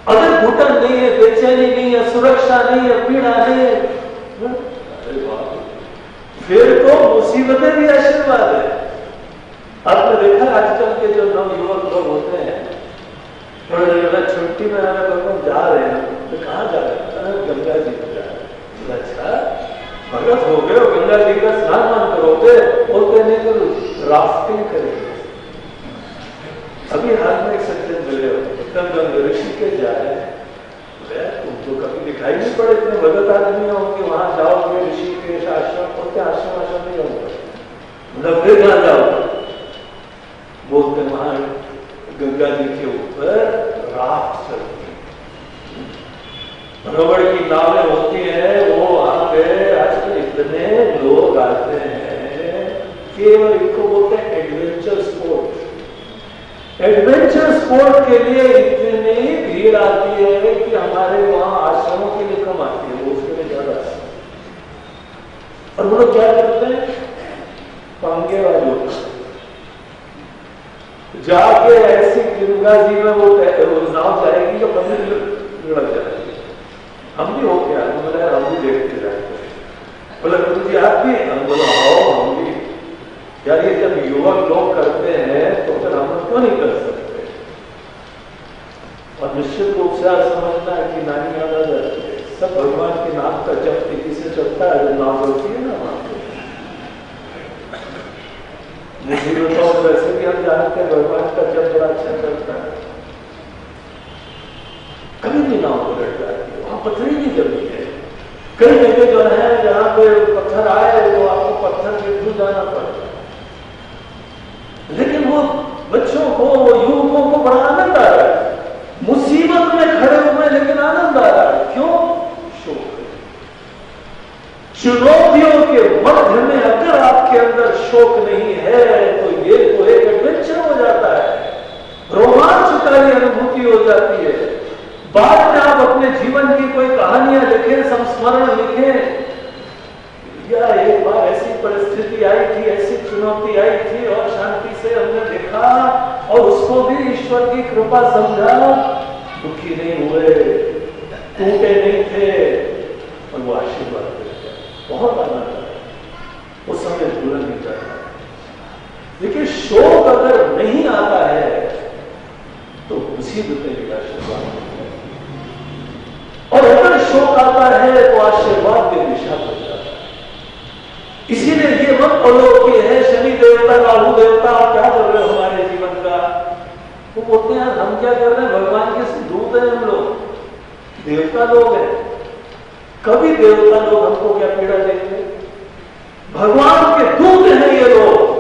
अगर घुटन नहीं है, बेचैनी नहीं है, सुरक्षा नहीं है, पीड़ा नहीं है, अरे बाप, फिर तो मुसीबतें भी आशीर्वाद है। आपने देखा आजकल के जो नवयुवक लोग होते हैं, थोड़ा छुट्टी में हमें कहीं जा रहे हैं, तो कहाँ जा रहे हैं? गंगा जी को जा रहे हैं। अच्छा, भगत हो गए, गंगा जी का स्नान मान करोगे, बोलते नहीं तो राफ्टिंग करेंगे। अभी हाल में एक सज्जन मिले हो, एकदम ऋषिकेश जा रहे हैं, तुमको कभी दिखाई नहीं पड़े इतने भगत आदमी होंगे, वहां जाओगे ऋषिकेश आश्रम, बोलते आश्रम नहीं होगा, मतलब फिर कहां जाओगे? बोलते वहां गंगा जी के ऊपर राफ्ट चलती है, रबड़ की नावें होती है, वो वहां पे आजकल इतने लोग आते हैं, केवल इनको बोलते हैं एडवेंचर स्पोर्ट। एडवेंचर स्पोर्ट के लिए इतनी भीड़ आती है कि हमारे वहां आश्रमों के लिए कम आती है, वो उसके लिए ज्यादा आती है। और वो लोग क्या करते हैं? पंगे वाले लोग जाके ऐसी गंगा जी में वो नाव जाएगी जो कभी लड़ जाएगी। हम भी हो गया, बोले हम भी देखते जाएंगे। बोले गुरु जी आप भी? हम बोला आओ हम भी। यार ये जब युवक लोग करते हैं तो फिर हम क्यों नहीं कर सकते? और निश्चित रूप से आप समझना है कि नानी याद आ जाती है, सब भगवान के नाम का जब तेजी से चलता है, जब नाम होती है ना वहां पे मुसीबतों, वैसे भी हम जानते हैं भगवान का जब बड़ा अच्छा चलता है, कभी भी नाव पलट जाती है, वहां पथरीली जमीन है। कई जगह जो है जहां पे पत्थर आए तो आपको पत्थर के थ्रू जाना पड़ता है, लेकिन वो बच्चों को, युवकों को बड़ा आनंद आ रहा है। मुसीबत में खड़े हुए लेकिन आनंद आ रहा है। क्यों? शोक। चुनौतियों के मध्य में अगर आपके अंदर शोक नहीं है तो ये तो एक एडवेंचर हो जाता है, रोमांचकारी अनुभूति हो जाती है। बाद में आप अपने जीवन की कोई कहानियां लिखें, संस्मरण लिखें, या एक बार ऐसी परिस्थिति आई थी, ऐसी चुनौती आई थी और शांति से हमने देखा और उसको भी ईश्वर की कृपा समझा, दुखी नहीं हुए, टूटे नहीं थे और वो आशीर्वाद मिल गया, बहुत आनंद आया। उस समय भूला नहीं जाता। देखिए शोक अगर नहीं आता है तो मुसीबतें भी आशीर्वाद होते हैं, और अगर शोक आता है तो आशीर्वाद की दिशा बन जाता है। इसीलिए ये मत बोलो कि है शनि देवता, राहु देवता, आप क्या कर रहे हो हमारे जीवन का? वो बोलते हैं हम क्या कर रहे हैं? भगवान के दूत हैं हम लोग, देवता लोग हैं। कभी देवता लोग हमको क्या पीड़ा देंगे? भगवान के दूत हैं ये लोग।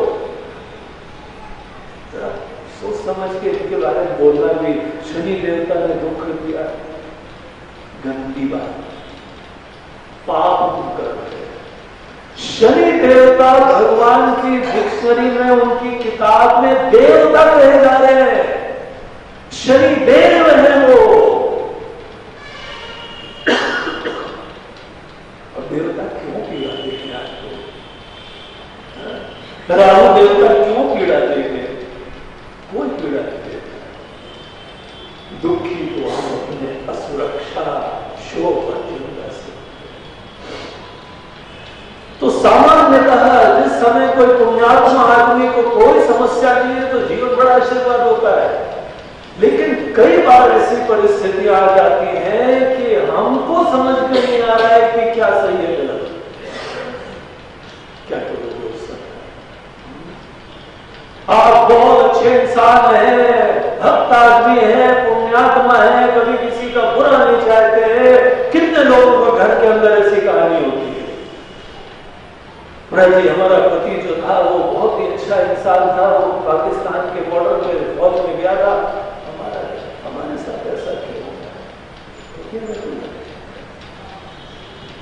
सोच समझ के इनके बारे में बोलना भी, शनि देवता ने दुख दिया, गंदी बात, पाप कर रहे हैं। शनि देवता भगवान की डिक्शनरी में, उनकी किताब में देवता कहे जा रहे हैं, शनि देव है वो। और देवता क्यों किया? देखिए आपको राहु देवता क्यों पीड़ा देंगे? कोई पीड़ा नहीं देता। दुखी को हम अपने असुरक्षा, शोक और चिंता से। तो सामान्यतः जिस समय कोई पुण्यात्मा आदमी को कोई समस्या नहीं है तो जीवन बड़ा आशीर्वाद होता है। लेकिन कई बार ऐसी परिस्थितियां आ जाती हैं कि हमको समझ में नहीं आ रहा है कि क्या सही है गलत। क्या करोगे उस समय? आप बहुत अच्छे इंसान हैं, भक्त आदमी हैं, पुण्यात्मा हैं, कभी किसी का बुरा नहीं चाहते हैं। कितने लोगों को घर के अंदर ऐसी कहानी होती है। जी हमारा पति जो था वो बहुत ही अच्छा इंसान था, वो पाकिस्तान के बॉर्डर पे फौज में गया था, हमारे साथ ऐसा क्यों होता है?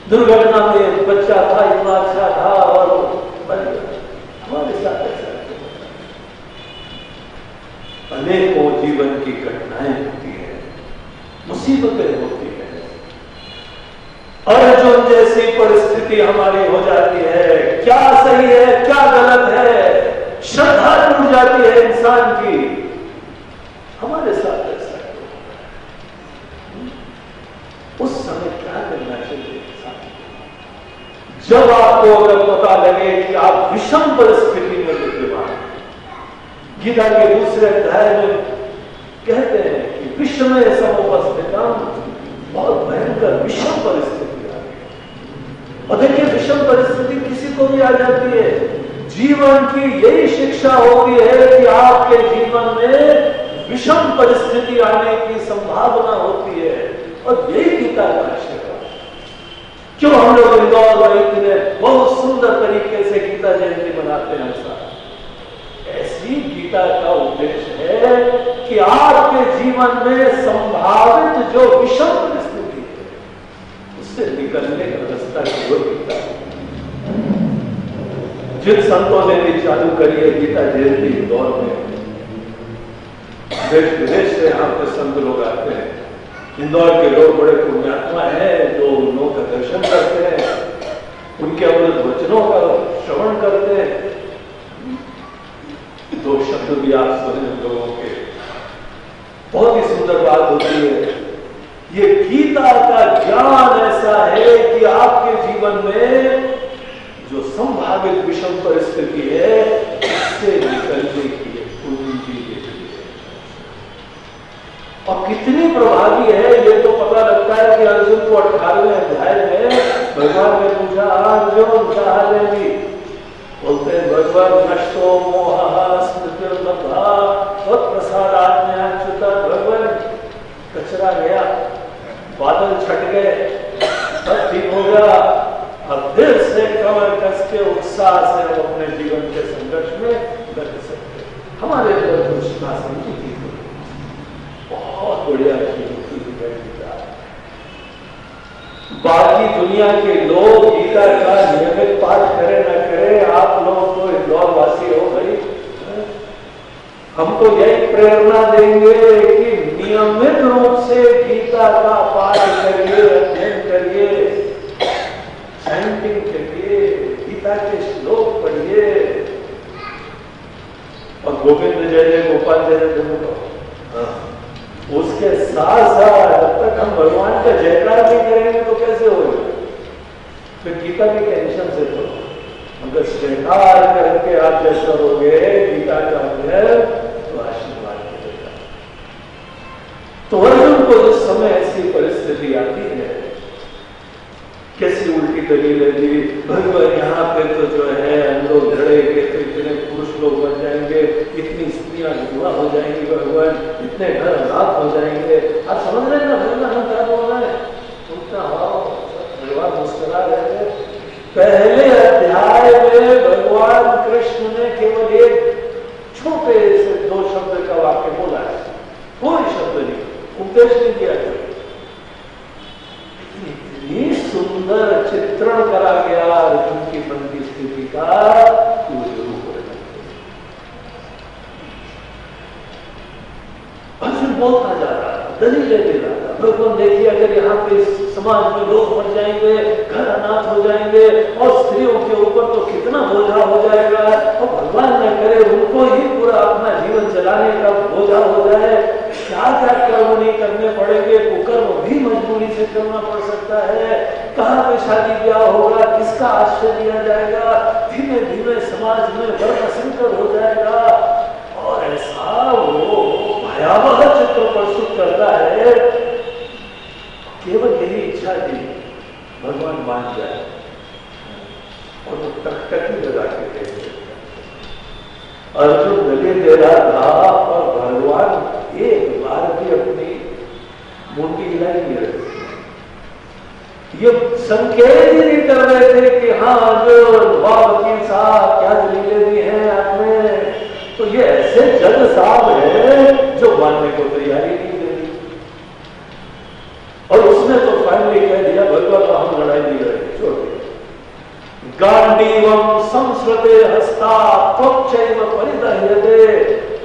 दुर्घटना में बच्चा था, इतना अच्छा था और हमारे साथ ऐसा क्यों होता है? अनेकों जीवन की घटनाएं होती है, मुसीबतें होती है। अर्जुन जैसी परिस्थिति हमारी हो जाती है, क्या सही है क्या गलत है, श्रद्धा टूट जाती है इंसान की। हमारे साथ ऐसा क्यों होता है? उस समय क्या करना चाहिए इंसान? जब आपको अगर पता लगे कि आप विषम परिस्थिति में विद्यमान, गीता के दूसरे अध्याय में कहते हैं कि विषम समुपस्थितम, बहुत भयंकर विषम परिस्थिति आ गई। और देखिए विषम परिस्थिति किसी को भी आ जाती है। जीवन की यही शिक्षा होती है कि आपके जीवन में विषम परिस्थिति आने की संभावना होती है, और यही गीता का आशीर्वाद। क्यों हम लोग इंदौर में इतने बहुत सुंदर तरीके से गीता जयंती मनाते हैं? ऐसी गीता का उद्देश्य है कि आपके जीवन में संभावित जो विषम परिस्थिति है उससे निकलने का रास्ता केवल गीता है। जिन संतों ने भी चालू करी है गीता जयंती इंदौर में, देश विदेश से यहाँ पे संत लोग आते हैं। इंदौर के लोग बड़े पुण्यात्मा हैं जो उन लोगों का दर्शन करते हैं, उनके अमृत वचनों का श्रवण करते हैं। दो शब्द भी आप सुने लोगों के, बहुत ही सुंदर बात होती है। ये गीता का ज्ञान ऐसा है कि आपके जीवन में जो संभावित विषम परिस्थिति है उससे निकलने की पूंजी देती है। और कितनी प्रभावी है ये तो पता लगता है कि अर्जुन को 18वें अध्याय में भगवान ने पूछा, अर्जुन कहा लेंगी? बोलते हैं भगवान नष्टो मोह स्मृतिर्लब्धा त्वत्प्रसादाज्ञाच्युत। भगवान कचरा गया, बादल छट गए, सब ठीक हो गया। अब दिल से कमर कस के उत्साह से हम अपने जीवन के संघर्ष में लग सकते। हमारे अंदर कुछ नासमझी थी, बहुत बढ़िया चीज होती है गीता। बाकी दुनिया के लोग गीता का नियमित पाठ करे न करे, आप लोग तो इंदौर वासी हो भाई, हमको यही प्रेरणा देंगे कि नियमित रूप से गीता का पाठ करिए, अध्ययन करिए, चैंटिंग करिए, गीता के श्लोक पढ़िए। और गोविंद जय जय गोपाल जय जय उसके साथ साथ जब तक हम भगवान का जयकार नहीं करेंगे तो कैसे होगा? फिर गीता की टेंशन से तो अगर जयकार करके आप जैसा करोगे गीता का अध्ययन तो आशीर्वाद मिलेगा। तो अर्जुन को जिस समय ऐसी परिस्थिति आती है, कैसी उल्टी दलील है जी, भगवान यहाँ पे तो जो है हम लोग लड़ेंगे तो इतने पुरुष लोग बन जाएंगे, इतनी स्त्रियां विधवा हो जाएंगी, भगवान इतने घर आजाद हो जाएंगे। आप समझ रहे हैं ना भगवान हम क्या बोल रहे हैं? उनका भगवान मुस्कुरा रहे थे। पहले अध्याय में भगवान कृष्ण ने केवल एक छोटे से 2 शब्द का वाक्य बोला है, कोई शब्द नहीं, उपदेश नहीं दिया गया। इतनी सुंदर चित्रण करा गया अर्जुन की मन की स्थिति का कि वो जरूर अर्जुन बोलता जा रहा था, दलीलें दे रहा था। भगवान देखिए अगर यहाँ पे समाज में लोग मर जाएंगे, घर अनाथ हो जाएंगे और स्त्रियों के ऊपर तो कितना बोझा हो जाएगा। और मजबूरी से चलना पड़ सकता है, कहाँ पे शादी ब्याह होगा, किसका आश्रय दिया जाएगा, धीमे धीमे समाज में वर्ण संकर हो जाएगा। और ऐसा वो भयावह चित्र प्रस्तुत करता है। केवल यही इच्छा थी भगवान मान जाए, और वो टकटकी लगा के कहते अर्जुन गले दे रहा था और भगवान एक बार भी अपनी मुंडी हिलाई नहीं रही। ये संकेत ही नहीं कर रहे थे कि हाँ अर्जुन वाह वकील साहब क्या दलीलें दी हैं आपने। तो ये ऐसे जज साहब है जो मानने को तैयारी नहीं दे रही। और उसने तो फाइनली कह दिया भगवान तो हम लड़ाई नहीं लड़ेंगे, छोड़ दिया। गांडीवम संस्कृते हस्ता त्वचैव परिदह्यते,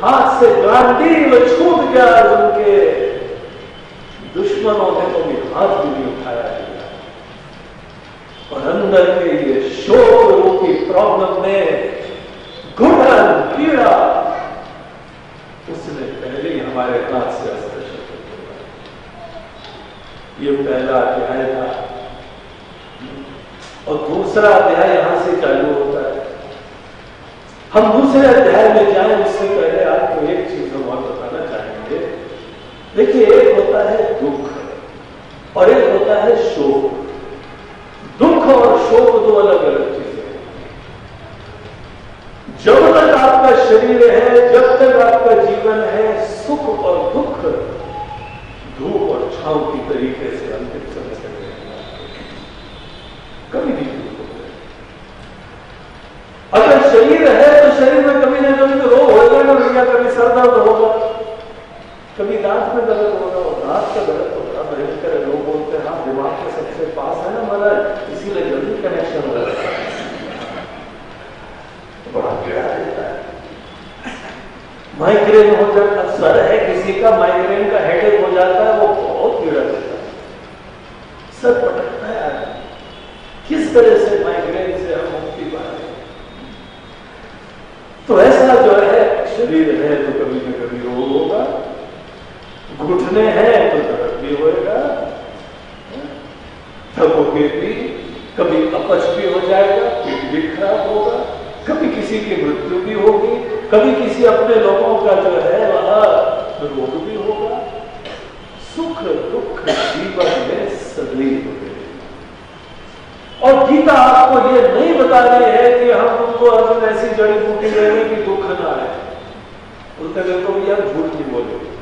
हाथ से गांडीव छूट गया अर्जुन के। दुश्मनों ने तो भी हाथ भी नहीं उठाया गया। और अंदर के ये शोक रूपी प्रॉब्लम में घुटन पीड़ा उसने पहले ही हमारे हाथ से हस्तक्षेप किया। ये पहला अध्याय था। और दूसरा अध्याय यहां से चालू होता है। हम दूसरे अध्याय में जाएं उससे पहले आपको एक चीज हम और बताना चाहेंगे। देखिए, एक होता है दुख और एक होता है शोक। दुख और शोक दो अलग अलग चीजें हैं। जब तक आपका शरीर है, जब तक आपका जीवन है, सुख और दुख धूप और छांव की तरीके से अंतिम समय तक कभी नहीं दूर होते। अगर शरीर है तो शरीर में कभी ना कभी तो रोग होगा ना भैया, कभी सर दर्द होगा, कभी दांत में दर्द होगा। और दांत का दर्द तो बड़ा भयंकर है। लोग बोलते हैं हाँ दिमाग के सबसे पास है ना महाराज, इसीलिए जल्दी कनेक्शन हो जाता है, बड़ा पीड़ा देता है। माइग्रेन हो जाता, सर है किसी का, माइग्रेन का हेडेक हो जाता है, वो बहुत पीड़ा देता है, सर पटकता है। किस तरह से माइग्रेन से हम मुक्ति पाए। तो ऐसा जो है शरीर है तो कभी न कभी रोग होगा, घुटने हैं तो दर्द भी होगा, थकोगे भी, कभी अपच भी हो जाएगा, पेट भी खराब होगा, कभी किसी की मृत्यु भी होगी, कभी किसी अपने लोगों का जो है वह रोग भी होगा। सुख दुख जीवन में सदैव होते। और गीता आपको ये नहीं बता रही है कि हम उनको अर्जुन ऐसी जड़ी बूटी देंगे कि दुख ना आए। उनका देखो यार झूठ नहीं बोलेंगे,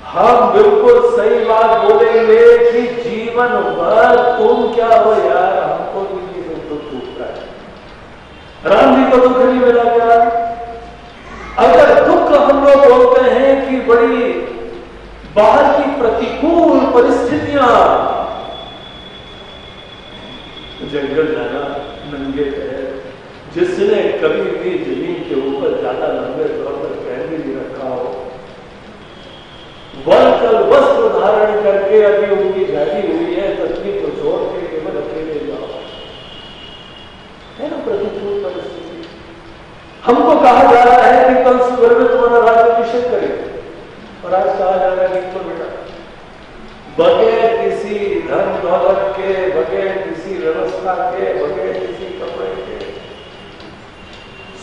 हम बिल्कुल सही बात बोलेंगे कि जीवन भर तुम क्या हो यार, हमको भी नहीं दुख टूटता है। राम जी को दुख नहीं मिला क्या? अगर दुख हम लोग बोलते हैं कि बड़ी बाहर की प्रतिकूल परिस्थितियां, जंगल जाना नंगे पैर, जिसने कभी भी जमीन के ऊपर ज्यादा लंबे तौर पर पैर भी नहीं रखा हो, वर्णकल वस्त्र धारण करके अभी उनकी शादी हुई है, तस्वीर को छोड़ के केवल अकेले जाओ, है ना प्रतिकूल परिस्थिति। हमको कहा जा रहा है कि कल सुबह में तुम्हारा राज्याभिषेक करें, और आज कहा जा रहा है कि बेटा बगैर किसी धन दौलत के, बगैर किसी व्यवस्था के, बगैर किसी कपड़े के,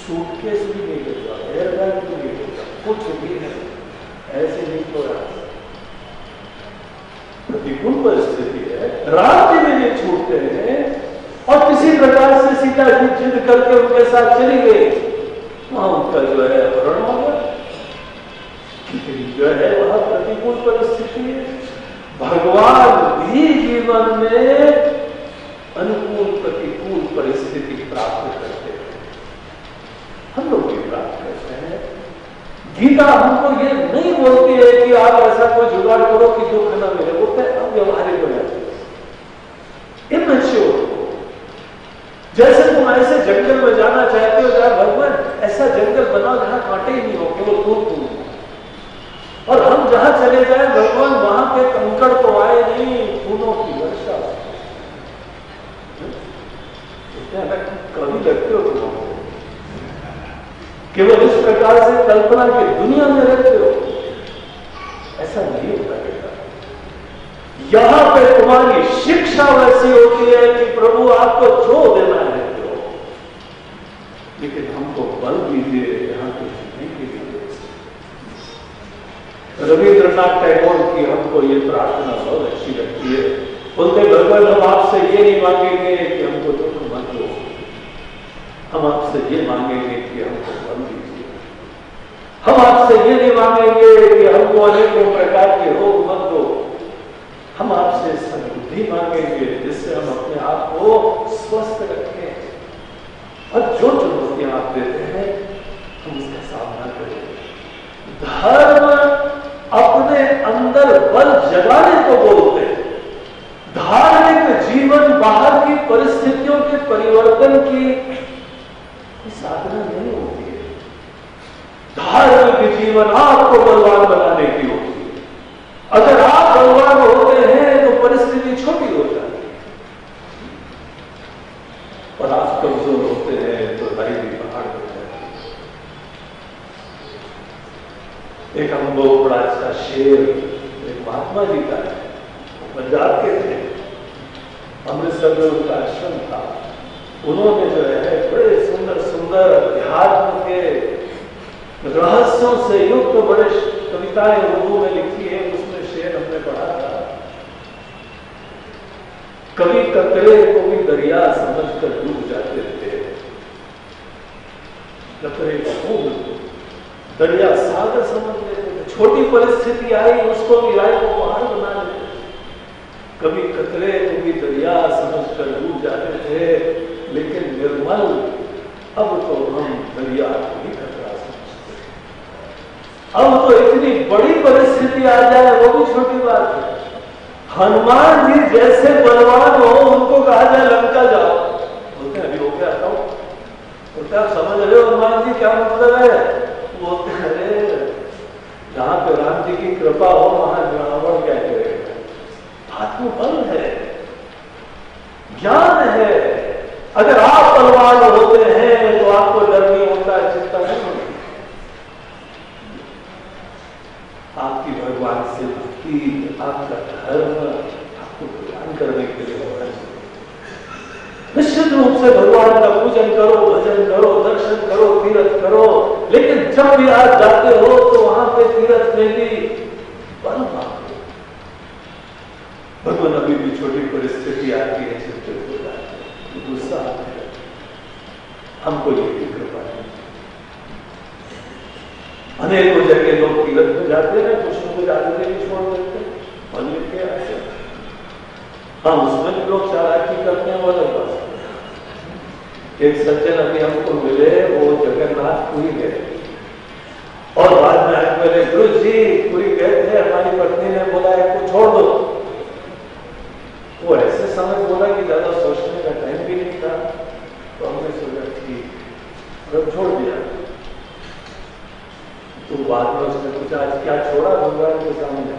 सूटकेस भी नहीं लेता, एयरबैग भी नहीं लेता, कुछ भी नहीं, ऐसे नहीं तो प्रतिकूल परिस्थिति है, रास्ते में नहीं छूटते हैं। और किसी प्रकार से सीता जी जिद करके उनके साथ चली गई, वहां उनका जो है अपहरण हो गया। जो है वह प्रतिकूल परिस्थिति है। भगवान भी जीवन में अनुकूल प्रतिकूल परिस्थिति प्राप्त करते हैं, हम लोग भी प्राप्त करते हैं। गीता हमको ये नहीं बोलती है कि आप ऐसा कोई जुगाड़ करो कि दुख न मिले, बोलते हैं अब व्यवहारिक हो जाते हैं, इमेच्योर हो। जैसे तुम ऐसे जंगल में जाना चाहते हो जहां भगवान ऐसा जंगल बनाओ जहां कांटे ही नहीं हो, केवल फूल फूल, और हम जहां चले जाए भगवान वहां के कंकड़ तो आए नहीं, फूलों की वर्षा। कभी लगते हो तुम केवल इस प्रकार से कल्पना की दुनिया में रहते हो, ऐसा नहीं होता बेटा। यहां पे तुम्हारी शिक्षा वैसी होती है कि प्रभु आपको जो देना है दो, लेकिन हमको बल दीजिए यहां पे जीने के लिए। रविंद्रनाथ टैगोर की हमको ये प्रार्थना बहुत अच्छी लगती है। बोलते भगवान हम आपसे ये नहीं मांगेंगे कि हमको दुख मत दो, हम आपसे ये मांगेंगे कि हमको बल दीजिए। हम आपसे ये नहीं मांगेंगे कि हमको अनेकों प्रकार के रोग मत दो, हम आपसे समृद्धि मांगेंगे जिससे हम अपने आप को स्वस्थ रखें, और जो चुनौतियां आप देते हैं हम उसका सामना करें। धर्म अपने अंदर बल जगाने को बोलते हैं। धार्मिक जीवन बाहर की परिस्थितियों के परिवर्तन की साधना नहीं होती है। धार्मिक जीवन आपको बलवान बनाने की होती है। अगर आप बलवान होते हैं तो परिस्थिति छोटी हो जाती है, और आप कमजोर होते हैं तो लड़ाई भी पहाड़ हो जाती है। एक हमको बड़ा अच्छा शेर एक महात्मा जी का है, पंजाब के थे, अमृतसर में उनका आश्रम था। उन्होंने जो है बड़े सुंदर सुंदर अध्यात्म के रहस्यों से युक्त बड़े कविताएं उर्दू में लिखी है। उसमें शेर हमने पढ़ा था, कभी कतरे को भी दरिया समझकर डूब जाते थे, कतरे को दरिया सागर समझ लेते थे, छोटी परिस्थिति आई उसको गिराई को पहाड़ बना लेते। कभी कतरे को भी दरिया समझकर डूब जाते थे, लेकिन निर्मल अब तो हम दरिया को भी खतरा समझते। अब तो इतनी बड़ी परिस्थिति आ जाए वो भी छोटी बात है। हनुमान जी जैसे बलवान हो उनको कहा जाए लंका जाओ, बोलते हैं अभी होके आता हूं। बोलते आप समझ रहे हो हनुमान जी क्या मतलब है? बोलते हैं अरे जहां पे राम जी की कृपा हो वहां रावण क्या करेगा? आत्मबल है, ज्ञान है। अगर आप बलवान होते हैं तो आपको डर नहीं होता, चिंता नहीं होती। आपकी भगवान से भक्ति, आपका धर्म आपको प्रदान करने के लिए होना चाहिए। निश्चित रूप से भगवान का पूजन करो, भजन करो, दर्शन करो, तीर्थ करो, लेकिन जब भी आप जाते हो तो वहां पे तीर्थ में भी बल मांगो। भगवान अभी भी छोटी परिस्थिति आती है, चिंतित हो जाते हैं, गुस्सा आता है, हमको ये कृपा नहीं। अनेकों जगह लोग तीर्थ में जाते हैं, कुछ लोग जाते भी छोड़ देते हैं, मन लिख के आते। हाँ, उसमें भी लोग चालाकी करते हैं, वो अलग बात है। एक सज्जन अभी हमको मिले, वो जगन्नाथपुरी गए और बाद में आए बोले गुरु जी पुरी गए थे, हमारी पत्नी ने बोला को छोड़ दो। वो ऐसे समय बोला कि ज्यादा सोचने का टाइम भी नहीं था, तो हमने सोचा कि छोड़ दिया। तो बाद में उसने पूछा आज क्या छोड़ा भगवान के सामने?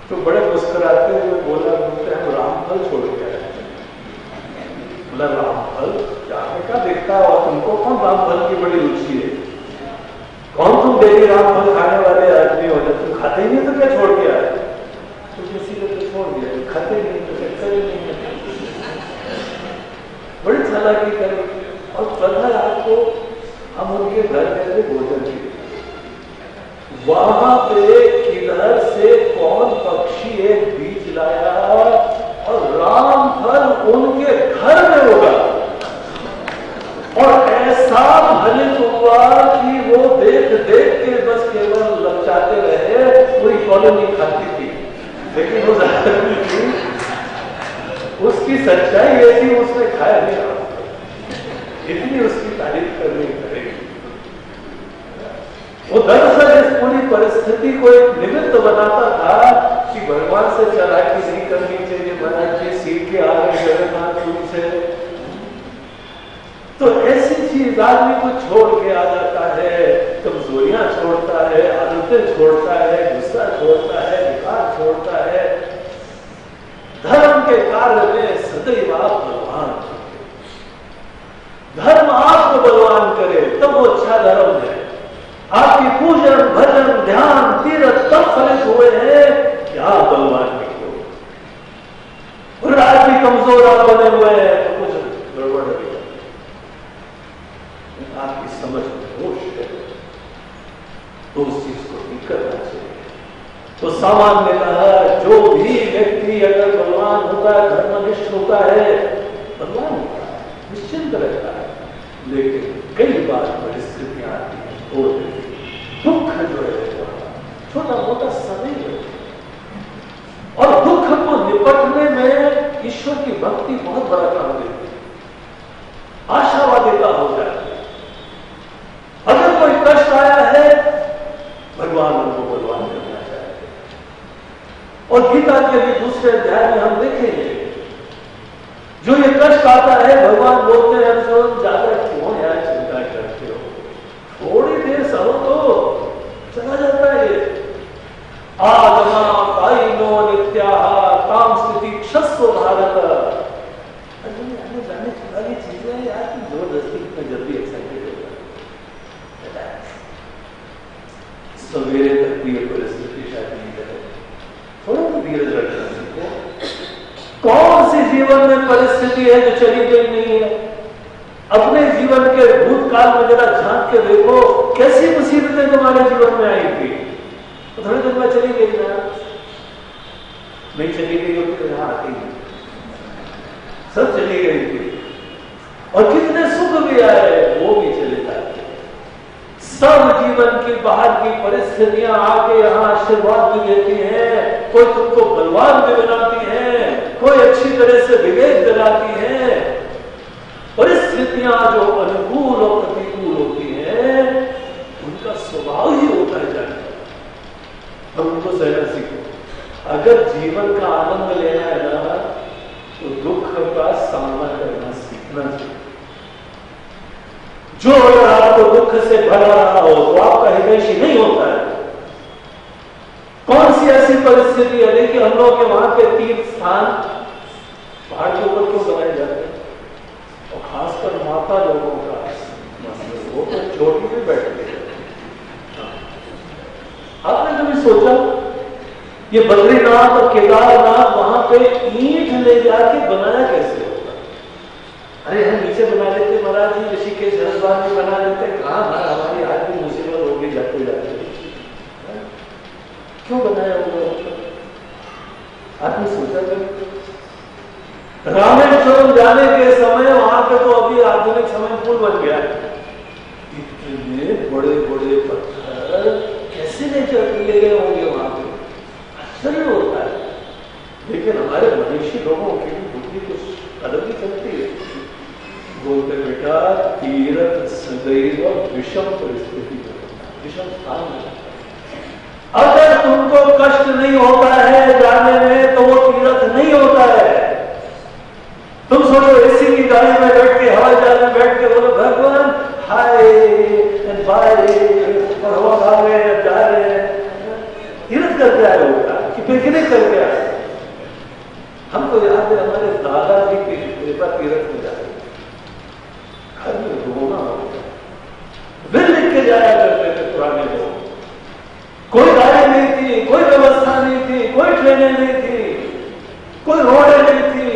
तो बड़े मुस्कुराते हुए बोला बोलते हैं रामफल छोड़ के आए। बोला रामफल क्या देखता है, और तुमको कौन रामफल की बड़ी रुचि है? कौन तुम डेली रामफल खाने वाले आदमी हो? जब तुम खाते ही नहीं तो क्या छोड़ के आए? तो किसी ने तो छोड़ दिया, खाते नहीं तो चक्कर ही नहीं है। बड़ी चालाकी करें, और पता है आपको हम उनके घर में भोजन किए, वहां पे किधर से कौन पक्षी एक बीज लाया और रामफल उनके घर में होगा, और ऐसा फलित हुआ कि वो देख देख के बस केवल ललचाते रहे, पूरी कॉलोनी खाती थी, लेकिन वो उसकी सच्चाई ऐसी उसने खाया नहीं, इतनी उसकी तारीफ करनी पड़ेगी। वो दरअसल इस पूरी परिस्थिति को एक निमित्त बनाता था कि भगवान से चालाकी नहीं करनी चाहिए, महाराज जी सीख के आ रहे जगन्नाथपुरी से। तो ऐसी चीज आदमी को छोड़ के आ जाता है, कमजोरियां छोड़ता है, आदतें छोड़ता है, गुस्सा छोड़ता है, विकार छोड़ता है। धर्म के कार्य में सदैव आप बलवान, धर्म आपको बलवान करे तब वो अच्छा धर्म है। आपकी पूजन भजन ध्यान तीर्थ तब फलित हुए हैं कि आप आपकी समझ में दोष है तो उस चीज को नहीं करना चाहिए। तो सामान्यतः जो भी व्यक्ति अगर बलवान होता है, धर्मनिष्ठ होता है, बलवान होता है, निश्चिंत रहता है। लेकिन कई बार परिस्थितियां आती हैं, तोड़ देती है, दुख जो है छोटा मोटा समय है, और दुख को निपटने में ईश्वर की भक्ति बहुत बड़ा काम देती है, आशावादिता हो जाती है। अगर कोई कष्ट आया है, भगवान उनको बलवान करना चाहते हैं। और गीता के भी दूसरे अध्याय में हम देखेंगे, जो ये कष्ट आता है, भगवान बोलते हैं अर्जुन ज्यादा क्यों यार चिंता करते हो, थोड़ी देर सहो तो चला जाता है ये। आगमा काइनो नित्या काम स्थिति क्षस्व भारत। आने जाने वाली चीजें यार जबरदस्ती इतना जल्दी एक्साइटेड होगा। सवेरे तक भी ये परिस्थिति शायद नहीं रहे, थोड़ा तो धीरज रखना सीखो। कौन सी जीवन में परिस्थिति है जो चली गई नहीं है? अपने जीवन के भूतकाल में जरा झांक के देखो, कैसी मुसीबतें तुम्हारे जीवन में आई थी, तो थोड़ी देर में चली गई ना, नहीं चली गई होती तो यहां आती नहीं, सब चली गई थी। और कितने सुख भी आए, वो भी चले जाते। सब जीवन की बाहर की परिस्थितियां आके यहां आशीर्वाद भी देती हैं, कोई तुमको बलवान भी बनाती है, कोई अच्छी तरह से विवेक दिलाती है। परिस्थितियां जो अनुकूल और प्रतिकूल होती हैं, उनका स्वभाव ही होता है जाने, और उनको सहना सीखो। अगर जीवन का आनंद लेना है ना, तो दुख का सामना करना सीखना चाहिए। जो अगर आपको दुख से भरा रहा हो तो आपका हितैषी नहीं होता है। कौन सी ऐसी परिस्थिति है? देखिए, हम लोग के वहां के तीर्थ स्थान पहाड़ के ऊपर क्यों बनाए जाते हैं, और खासकर माता लोगों का वो तो चोटी पे बैठते हैं। आपने कभी सोचा ये बद्रीनाथ और केदारनाथ वहां पे ईंट ले जाके बनाया कैसे होगा? अरे हम नीचे बना लेते महाराज जी, ऋषिकेश हरिद्वार में बना लेते, कहां हमारी आज भी मुसीबत होगी जाते जाते। क्यों बनाया होगा? आपने सोचा कभी? रामेश्वरम जाने के समय वहां पे तो अभी आधुनिक समय पुल बन गया है, इतने बड़े बड़े पत्थर कैसे ले गए होंगे वहां पे, आश्चर्य होता है। लेकिन हमारे मनुष्य लोगों की बुद्धि कुछ अलग ही चलती है। बोलते बेटा, तीर्थ सदैव विषम परिस्थिति में, विषम स्थान में। अगर तुमको कष्ट नहीं होता है जाने में, तो वो तीर्थ नहीं होता है। तुम सोचो एसी की गाड़ी में बैठ के, हवाई जहाज में बैठ के बोलो भगवान हाय एंड बाय, और हवा खा रहे हैं, जा रहे हैं, तीर्थ करके आए होगा कि पिकनिक करके आए। हमको याद है हमारे दादाजी की कृपा तीर्थ में जाए, घर में रोना होता, बिल लिख के जाया करते थे पुराने लोग। कोई गाड़ी नहीं थी, कोई व्यवस्था नहीं थी, कोई ट्रेनें नहीं थी, कोई रोडें नहीं थी,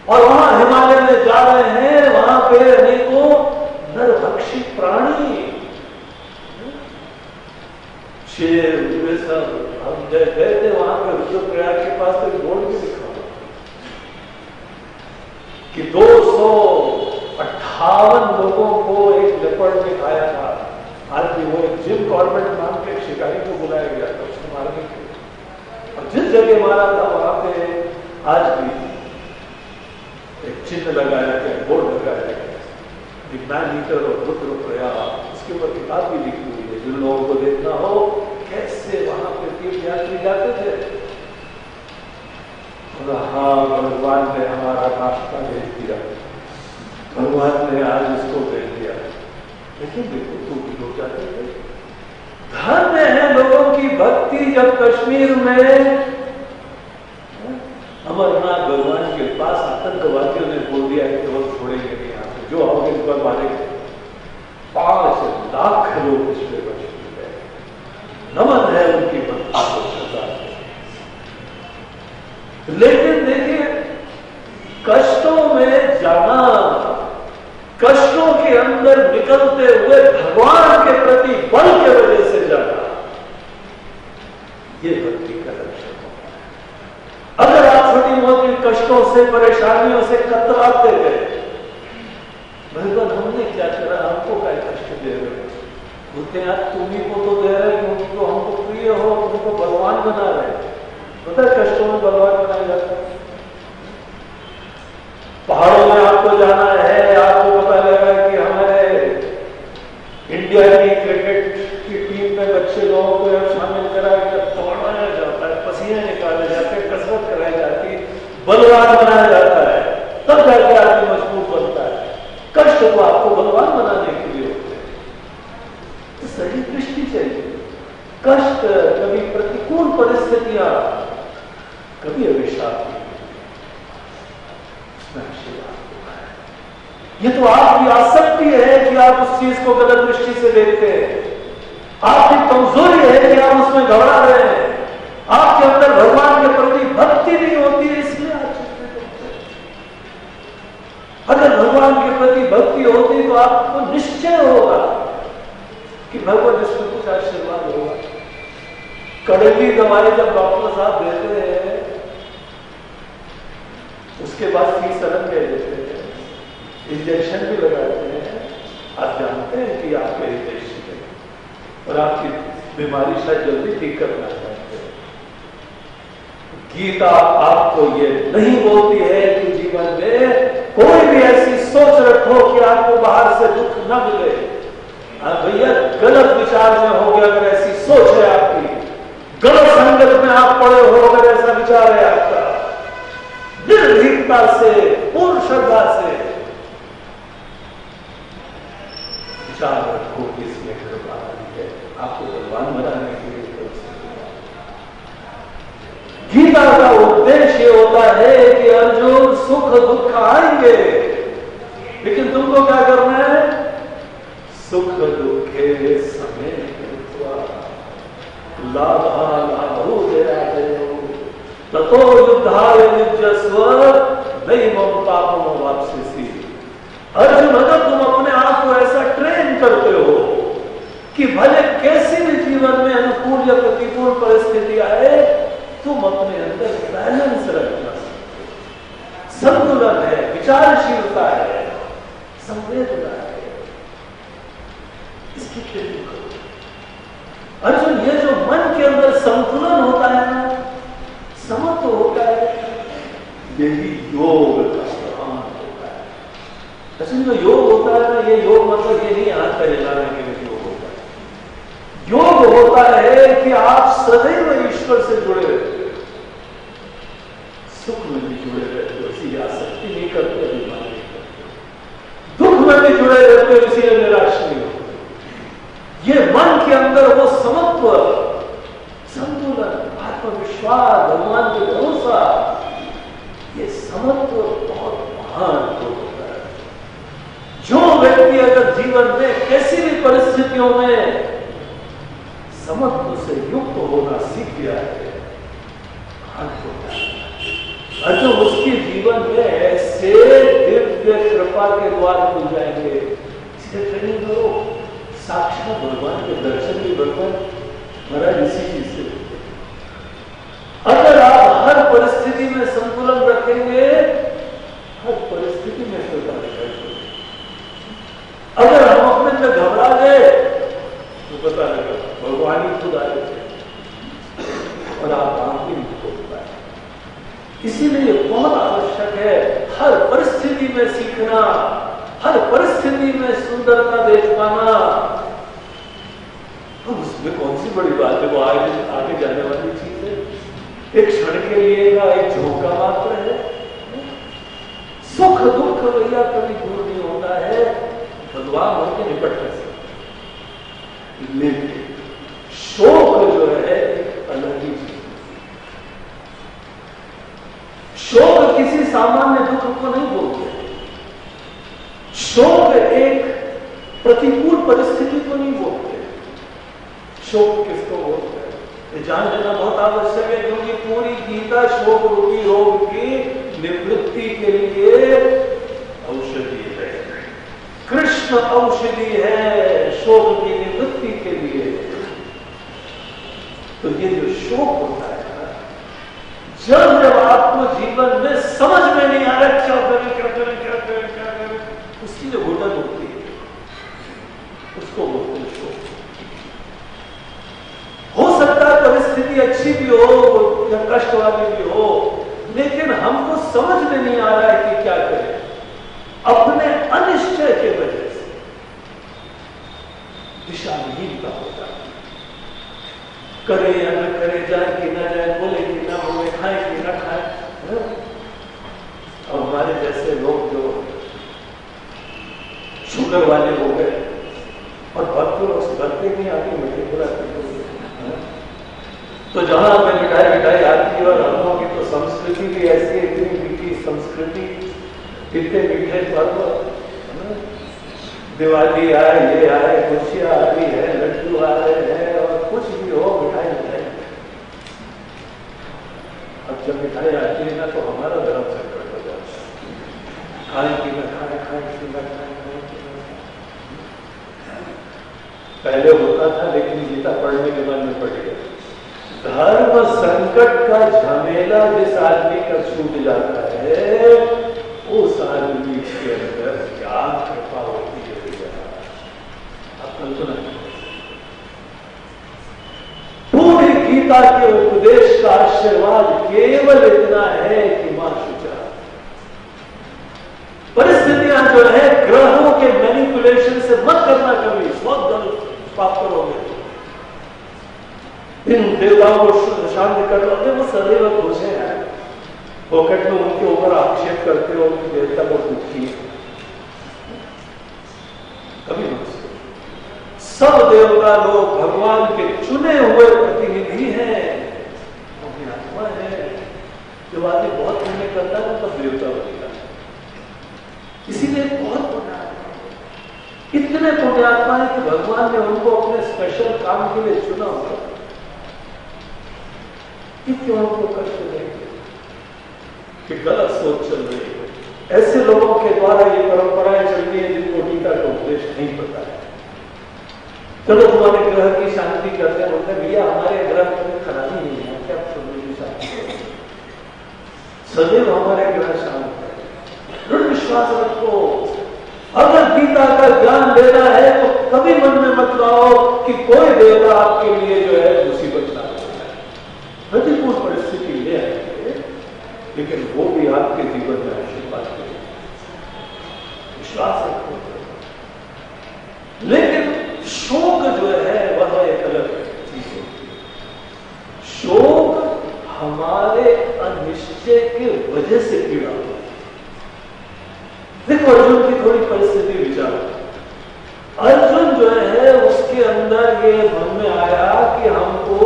और वहां हिमालय में जा रहे हैं, वहां पे अनेकों नरभक्षी प्राणी, शेर, सब। हम जब गए थे वहां पे रुद्रप्रयाग के पास तो बोर्ड भी लिखा हुआ कि 258 लोगों को एक लेपर्ड ने खाया था। आज भी वो जिम कॉर्बेट नाम के एक शिकारी को बुलाया गया था उसको मारने के लिए, और जिस जगह मारा था वहां पे आज भी एक चिन्ह लगाया गया, बोर्ड लगाया गया, मैन ईटर और रुद्रप्रयाग, उसके ऊपर किताब भी लिखी हुई है। जिन लोगों को देखना हो कैसे वहां पे तीर्थ यात्री जाते थे। और हाँ, भगवान ने हमारा रास्ता भेज दिया, भगवान ने आज इसको भेज दिया, लेकिन बिल्कुल टूटी हो जाते थे। धन्य है लोगों की भक्ति जब कश्मीर में अमरनाथ भगवान के पास आतंकवादियों ने बोल दिया कि वो छोड़ेंगे नहीं, यहाँ से जो आओगे इस पर मारेंगे। 5 लाख लोग इसमें बचे गए। नमन है उनकी भक्ति को सदा। लेकिन देखिए, कष्टों में जाना, कष्टों के अंदर अंदर निकलते हुए भगवान के प्रति बल के वजह से जाना, ये भक्ति का लक्षण होता है। अगर आप छोटी मोटी कष्टों से, परेशानियों से कतराते गए, भगवान हमने क्या करा, हमको क्या कष्ट दे रहे, बोलते हैं तुम ही को तो दे रहे क्योंकि तो हमको प्रिय हो, तुमको भगवान बना रहे। पता है कष्टों में भगवान बनाया जाता है। पहाड़ों में आपको जाना है, आपको पता लगा कि हमारे इंडिया की क्रिकेट की टीम में बच्चे लोगों को शामिल कराया, दौड़ाया जाता है, पसीने निकाले जाते हैं, कसरत कराई जाती है, बलवान बनाया जाता है, तब जाके आदमी मजबूत बनता है। कष्ट तो आपको बलवान बनाने के लिए होते हैं। तो सही दृष्टि चाहिए। कष्ट, कभी प्रतिकूल परिस्थितियां, कभी अभिशाप, ये तो आपकी आसक्ति है कि आप उस चीज को गलत दृष्टि से देखते हैं। आपकी कमजोरी है कि आप उसमें घबरा रहे हैं। आपके अंदर भगवान के प्रति भक्ति नहीं होती है, इसलिए आप चिंतित होते हैं। अगर भगवान के प्रति भक्ति होती तो आपको निश्चय होगा कि भगवान इसमें कुछ आशीर्वाद होगा। कड़वी दवाई जब डॉक्टर साहब देते हैं, उसके बाद फीस अलग दे देते हैं, इंजेक्शन भी लगाते हैं। आप जानते हैं कि आपके इंजेक्शन है और आपकी बीमारी शायद जल्दी ठीक करना चाहते हैं। गीता आपको ये नहीं बोलती है कि जीवन में कोई भी ऐसी सोच रखो कि आपको बाहर से दुख न मिले। भैया गलत विचार में हो गया अगर ऐसी सोच है आपकी, गलत संगत में आप पड़े हो अगर ऐसा विचार है आपका, निर्भीकता से, पूर्ण श्रद्धा से विचार रखो कि इसमें कृपा है, आपको भगवान बनाने के लिए। गीता का उद्देश्य होता है कि अर्जुन सुख दुख आएंगे, लेकिन तुमको क्या करना है? सुख दुखे समय लाभो ततो युद्धाय निजस्व नैवं पापम वाप्स्यसि। अर्जुन, अगर तुम अपने आप को ऐसा ट्रेन करते हो कि भले कैसी भी जीवन में अनुकूल या प्रतिकूल परिस्थिति आए, तुम अपने अंदर बैलेंस रखना, संतुलन है, विचारशीलता है, संवेदना है, इसकी ट्रेनिंग करो। अर्जुन, ये जो मन के अंदर संतुलन होता है ना, समत्व होता है, यही योग का प्रधान होता है। असल जो योग होता है ना, ये योग मतलब ये नहीं हाथ पैर हिलाने के लिए योग होता है। योग होता है कि आप सदैव ईश्वर से जुड़े रहते हो, सुख में भी जुड़े रहते हो, इसी आसक्ति नहीं करते, अभिमान नहीं करते, दुख में भी जुड़े रहते हो, इसीलिए निराश नहीं होते। ये मन के अंदर वो समत्व, संतुलन, आत्मविश्वास, भगवान पे भरोसा, ये समत्व बहुत महान होता है। जो व्यक्ति अगर जीवन में कैसी भी परिस्थितियों में समत्व से युक्त होना सीख गया है, तो उसके जीवन में ऐसे दिव्य कृपा के द्वार खुल जाएंगे। इसलिए ट्रेनिंग करो, साक्षात भगवान के दर्शन भी भगवान महाराज इसी चीज से होते हैं। अगर आप हर परिस्थिति में संतुलन रखेंगे, हर परिस्थिति में सुधार करेंगे। अगर हम अपने में घबरा गए तो पता लगा भगवान ही खुद आए थे और आप आंख भी नहीं खोल पाए। इसीलिए बहुत आवश्यक है हर परिस्थिति में सीखना, हर परिस्थिति में सुंदरता देख पाना। तो उसमें कौन सी बड़ी बात है, वो आगे जाने वाली चीज है, एक क्षण के लिए का एक झोंका मात्र है। सुख दुख भैया कभी दूर नहीं होता है, भगवान होकर निपट कर सकते, लेकिन शोक जो है एक अलग ही चीज। शोक किसी सामान्य दुख को नहीं बोलते, शोक एक प्रतिकूल परिस्थिति को नहीं बोलते। शोक किसको बोलते हैं ये जान लेना बहुत आवश्यक है, क्योंकि पूरी गीता शोक रूपी रोग की निवृत्ति के लिए औषधि है। कृष्ण कृष्ण औषधि है शोक की निवृत्ति के लिए। तो ये जो शोक होता है ना, जब आपको जीवन में समझ में नहीं आ रहा क्या करें क्या करें क्या करें क्या करें, उसकी जो घुटन होती है उसको बोलते हैं शोक। हो सकता है परिस्थिति अच्छी भी हो या कष्ट वाली भी हो, लेकिन हमको समझ में नहीं आ रहा है कि क्या करें। अपने अनिश्चय के वजह से दिशाहीनता होता है। करे या न करे, जाए कि न जाए, बोले कि न बोले, खाए कि न खाए। और हमारे जैसे लोग जो शुगर वाले हो गए और भरते नहीं आती मिठाई बुलाते, तो जहां पे मिठाई आती है और हम लोगों की तो संस्कृति भी ऐसी, इतनी मीठी संस्कृति, कितने मीठे पर्व, दिवाली आए, ये आए, खुशियां आ रही है, लड्डू आ रहे हैं, और कुछ भी हो मिठाई। अब जब मिठाई आती है ना तो हमारा धर्म संकट हो जाता है। खाए कि न खाए, खाए कि न खाए। पहले होता था, लेकिन गीता पढ़ने के बाद में पड़ गया। धर्म संकट का झमेला जिस आदमी का छूट जाता है, उस आदमी के अंदर क्या कृपा होती है। आप कल्पना पूरी गीता के उपदेश का आशीर्वाद केवल इतना है कि मां शुचा। परिस्थितियां जो है ग्रहों के मैनिपुलेशन से मत करना कभी, बहुत गलत पाप करोगे। इन देवताओं को शांत कर लो, वो सदैव खुश हैं। पॉकेट में उनके ऊपर आक्षेप करते हो कि देवता को दुखी है, कभी मत। सब देवता लोग भगवान के चुने हुए प्रतिनिधि हैं, अपनी आत्मा है। जब आदमी बहुत पुण्य करता है तब देवता बनता है। इसीलिए बहुत पुण्यात्मा, इतने पुण्यात्मा है कि भगवान ने उनको अपने स्पेशल काम के लिए चुना हुआ। क्यों उनको कष्ट देंगे कि गलत सोच चल रही है। ऐसे लोगों के द्वारा ये परंपराएं चल रही है जिनको गीता का उपदेश नहीं पता है। चलो तुम्हारे ग्रह की शांति करते हैं, बोलते भैया हमारे ग्रह में खराबी नहीं है, क्या की शांति? सदैव हमारे ग्रह शांत है। दृढ़ विश्वास रखो। अगर गीता का ज्ञान लेना है तो कभी मन में मत लाओ कि कोई देवता आपके लिए जो है मुसीबत ना हो जाए। प्रतिकूल परिस्थिति ले आएंगे, लेकिन वो भी आपके जीवन में आशीर्वाद करेंगे। विश्वास रखो। लेकिन शोक जो है वह एक अलग चीज होती है। शोक हमारे अनिश्चय के वजह से पीड़ा होती है। देखो अर्जुन की थोड़ी परिस्थिति विचार। अर्जुन जो है उसके अंदर ये मन में आया कि हमको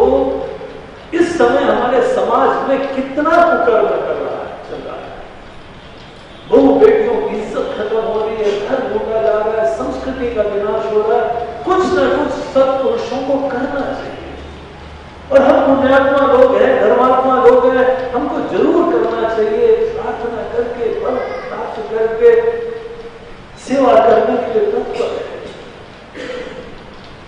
इस समय हमारे समाज में कितना कुकर्म कर रहा है, चल रहा है। बहु बेटियों की इज्जत खत्म हो रही है, घर लूटा जा रहा है, संस्कृति का विनाश हो रहा है। कुछ न कुछ सत्पुरुषों को करना चाहिए। और हम पुण्यात्मा लोग हैं, धर्मात्मा लोग हैं, हमको जरूर करना चाहिए। प्रार्थना करके, बल प्राप्त करके सेवा करने के लिए तत्पर है।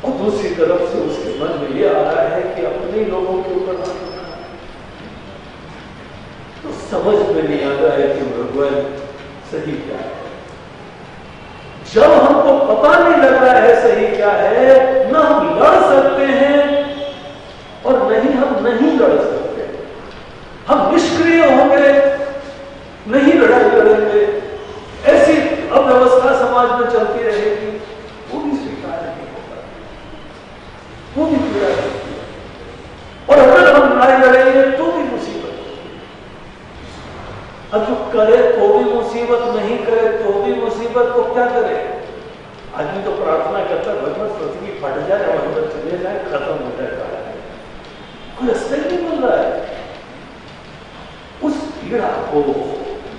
और दूसरी तरफ से उसके मन में यह आ रहा है कि अपने लोगों के ऊपर तो समझ में नहीं आता है कि भगवान सही क्या है। जब हमको पता नहीं लग रहा है सही क्या है, न हम लड़ सकते हैं और नहीं हम नहीं लड़ सकते। हम निष्क्रिय होंगे, नहीं लड़ाई लड़ेंगे, ऐसी अव्यवस्था समाज में चलती रहेगी, वो भी स्वीकार नहीं होगा, वो भी पीड़ा करती है। और अगर हम लड़ाई लड़ेंगे तो भी मुसीबत। अब जो करे तो भी मुसीबत, नहीं करे तो भी मुसीबत, तो क्या करे? आदमी तो प्रार्थना करता है भगवान पृथ्वी फट जाए और अंदर चले जाए, खत्म हो जाए। कोई रास्ते नहीं मिल रहा है। उस पीड़ा को,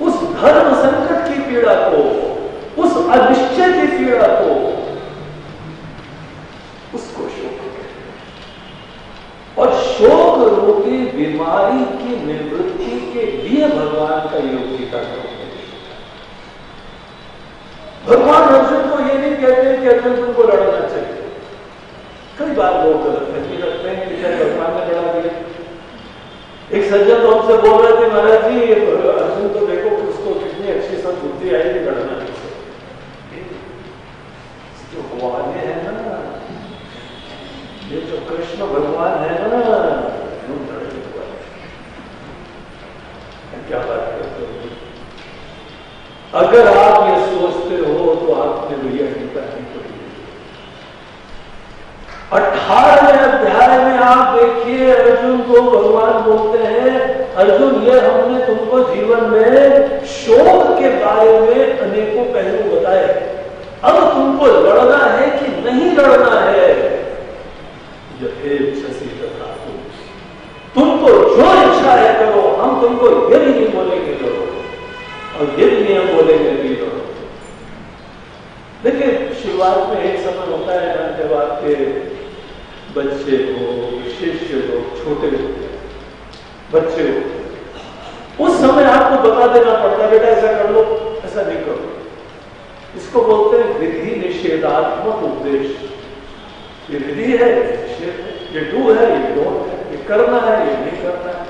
उस धर्म संकट की पीड़ा को, उस अनिश्चय की पीड़ा को, उसको शोक कहते हैं। और शोक रूपी बीमारी की निवृत्ति के लिए भगवान का योग गीता का उपदेश। भगवान अर्जुन को ये नहीं कहते कि अर्जुन तुमको लड़ना चाहिए। कई बार लोग गलतफहमी रखते हैं कि शायद भगवान ने लड़ा दिया। एक सज्जन तो हमसे बोल रहे थे, महाराज जी अर्जुन तो देखो उसको कितनी अच्छी सद्बुद्धि आई कि लड़ना नहीं चाहिए। जो भगवान है ना, ये जो कृष्ण भगवान है ना, क्या बात करते हो? अगर आप ये सोचते हो तो आपने भैया टीका नहीं पड़ी। 18वें अध्याय में आप देखिए, अर्जुन को भगवान बोलते हैं, अर्जुन ये हमने तुमको जीवन में शोध के बारे में अनेकों पहलू बताए, अब तुमको लड़ना है कि नहीं लड़ना है? यथेच्छसि तथा कुरु, तुमको जो इच्छा है करो, हम तुमको ये नहीं बोलेंगे करो, और ये भी हम बोलेंगे नहीं करो। देखिए, शुरुआत में एक समय होता है ना, जब आपके बच्चे हो, शिष्य हो, छोटे बच्चे हो, उस समय आपको बता देना पड़ता है, बेटा ऐसा कर लो, ऐसा नहीं करो। इसको बोलते हैं विधि निषेधात्मक उपदेश। ये विधि है, ये डू है, ये डोंट है, ये करना है, ये नहीं करना है,